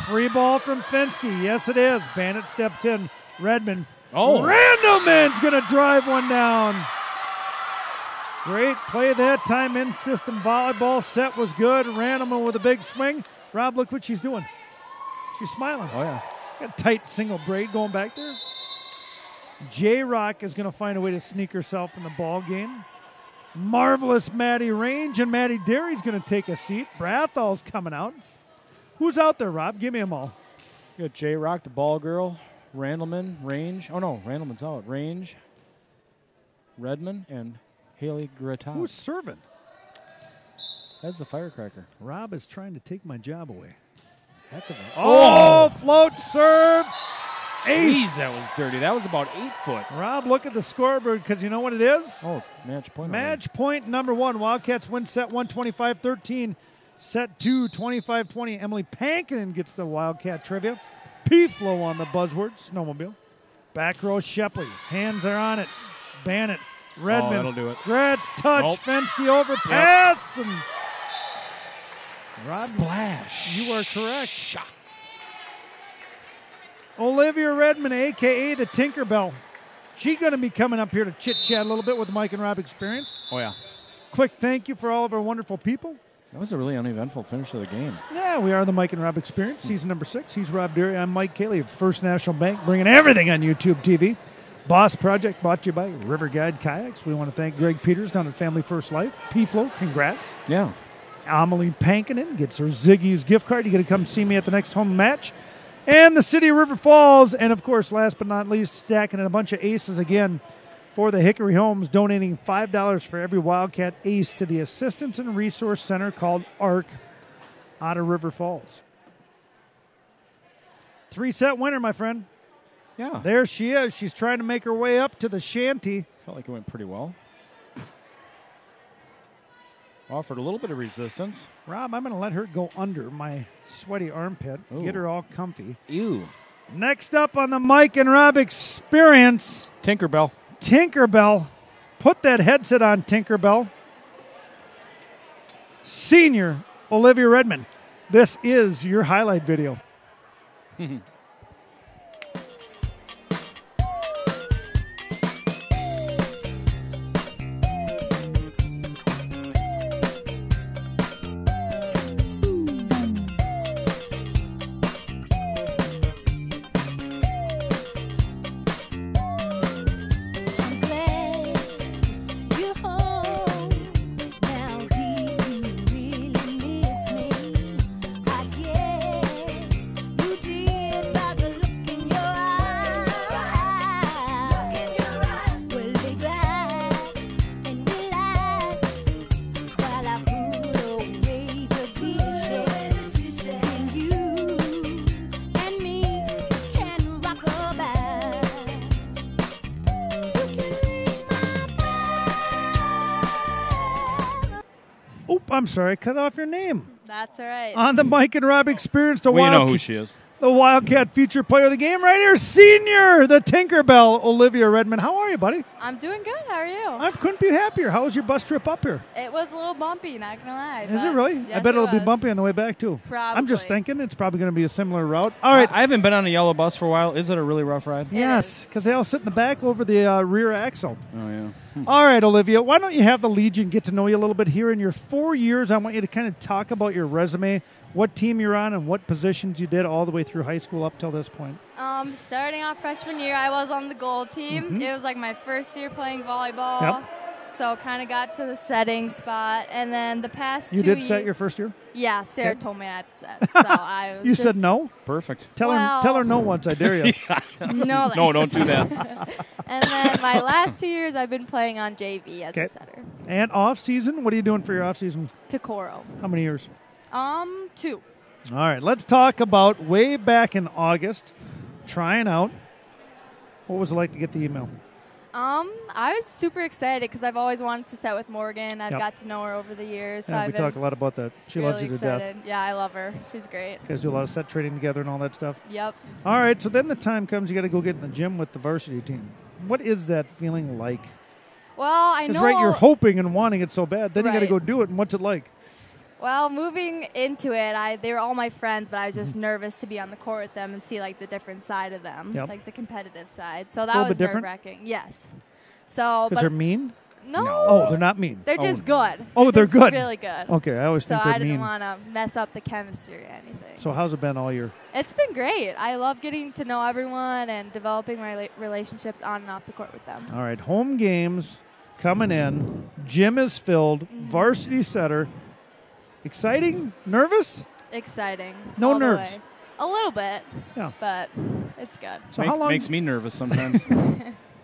Free ball from Fensky. Yes, it is. Bannon steps in. Redmond. Randleman's going to drive one down. Great play that time. In-system volleyball set was good. Randleman with a big swing. Rob, look what she's doing. She's smiling. Oh, yeah. Got a tight single braid going back there. J-Rock is going to find a way to sneak herself in the ball game. Marvelous Maddie Range, and Maddie Derry's going to take a seat. Brathall's coming out. Who's out there, Rob? Give me them all. You got J-Rock, the ball girl, Randleman, Range. Oh, no, Randleman's out. Range, Redmond, and Haley Gratas. Who's serving? That's the firecracker. Rob is trying to take my job away. Heck of a float serve. Ace. Jeez, that was dirty. That was about 8 foot. Rob, look at the scoreboard because you know what it is? Oh, it's match point. Match point number 1. Wildcats win set 1, 25-13. Set 2, 25-20. Emily Pankinen gets the Wildcat trivia. P-Flow on the buzzword, snowmobile. Back row, Shepley. Hands are on it. Bannon. Redmond. That'll do it. Gratz touch. Fensky overpass. Yep. And Rob, splash. You are correct. Olivia Redmond, a.k.a. the Tinkerbell. She's going to be coming up here to chit-chat a little bit with the Mike and Rob experience. Oh, yeah. Quick thank you for all of our wonderful people. That was a really uneventful finish to the game. Yeah, we are the Mike and Rob experience, season number 6. He's Rob Derry. I'm Mike Cayley of First National Bank, bringing everything on YouTube TV. Boss Project brought to you by River Guide Kayaks. We want to thank Greg Peters down at Family First Life. P-Flow, congrats. Yeah. Amelie Pankinen gets her Ziggy's gift card. You got to come see me at the next home match. And the City of River Falls. And, of course, last but not least, stacking in a bunch of aces again for the Hickory Homes, donating $5 for every Wildcat ace to the Assistance and Resource Center called ARC out of River Falls. 3-set winner, my friend. Yeah. There she is. She's trying to make her way up to the shanty. Felt like it went pretty well. Offered a little bit of resistance. Rob, I'm going to let her go under my sweaty armpit. Ooh. Get her all comfy. Ew. Next up on the Mike and Rob experience. Tinkerbell. Tinkerbell. Put that headset on, Tinkerbell. Senior Olivia Redmond. This is your highlight video. Did I'm sorry, I cut off your name. That's all right. On the Mike and Rob Experience, We know who she is. the Wildcat feature player of the game right here, senior, the Tinkerbell, Olivia Redmond. How are you, buddy? I'm doing good. How are you? I couldn't be happier. How was your bus trip up here? It was a little bumpy, not gonna lie. Is it really? Yes, I bet it'll be was. bumpy on the way back, too. I'm just Probably. thinking it's probably going to be a similar route. All right. I haven't been on a yellow bus for a while. Is it a really rough ride? Yes, is. because they all sit in the back over the rear axle. Oh, yeah. All right, Olivia, why don't you have the Legion get to know you a little bit here? In your 4 years, I want you to kind of talk about your resume, what team you're on, and what positions you did all the way through high school up till this point. Starting off freshman year, I was on the gold team. It was like my first year playing volleyball. Yep. So kind of got to the setting spot. And then the past You 2 did set your first year? Yeah, Sarah Okay. told me I had to set. So I was You just, said no? Perfect. Tell Well- her no once, I dare you. No, No, don't do that. And then my last 2 years, I've been playing on JV as Okay. a setter. And off season, what are you doing for your off season? Kokoro. How many years? 2. All right, let's talk about way back in August, trying out. What was it like to get the email? I was super excited because I've always wanted to set with Morgan. I've Yep. got to know her over the years. So Yeah, I've we been talk a lot about that. She really loves you to excited. death. Yeah, I love her. She's great. You guys do a lot of set training together and all that stuff. Yep. All right, so then the time comes you got to go get in the gym with the varsity team. What is that feeling like? Well, I Because know. right, you're hoping and wanting it so bad. Then you got to Right. go do it. And what's it like? Well, moving into it, they were all my friends, but I was just nervous to be on the court with them and see like the different side of them, Yep. like the competitive side. So that Little was bit different? nerve-wracking. Yes. So, Because but they're mean? no, Oh, they're not mean. they're just good. Oh, they're just good. Really good. Okay, I always So think I they're didn't mean. want to mess up the chemistry or anything. So how's it been all year? It's been great. I love getting to know everyone and developing relationships on and off the court with them. All right, home games coming in. Gym is filled. Varsity setter. Exciting? Nervous? Exciting. No all the nerves. way. A little bit, Yeah. but it's good. So how long? Makes me nervous sometimes.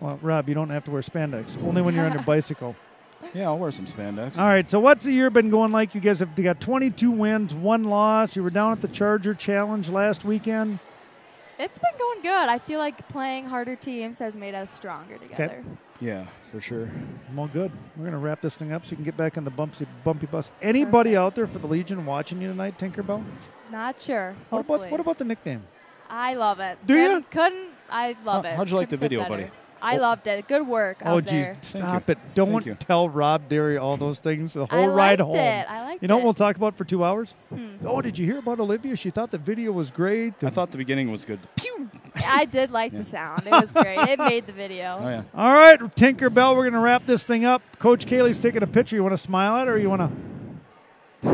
Well, Rob, you don't have to wear spandex. Only when you're on your bicycle. Yeah, I'll wear some spandex. All right, so what's the year been going like? You guys have got 22 wins, 1 loss. You were down at the Charger Challenge last weekend. It's been going good. I feel like playing harder teams has made us stronger together. Yeah, for sure. Well, good. We're going to wrap this thing up so you can get back on the bumpy bus. Anybody out there for the Legion watching you tonight, Tinkerbell? Not sure. What Hopefully. about the nickname? I love it. Do ya? I love it. How'd you like the Couldn't fit video, better. buddy? I loved it. Good work Oh, out geez, there. stop you. it. Don't Thank you. tell Rob Derry all those things the I whole ride liked home. it. I liked You know it. what we'll talk about for 2 hours? Hmm. Oh, did you hear about Olivia? She thought the video was great. I thought the beginning was good. Pew! I did like the sound. It was great. It made the video. Oh, yeah. All right, Tinkerbell, we're going to wrap this thing up. Coach Kaylee's taking a picture. You want to smile at her or you want to?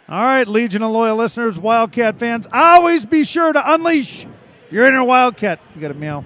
All right, Legion of loyal listeners, Wildcat fans, always be sure to unleash your inner Wildcat. You got it, meow.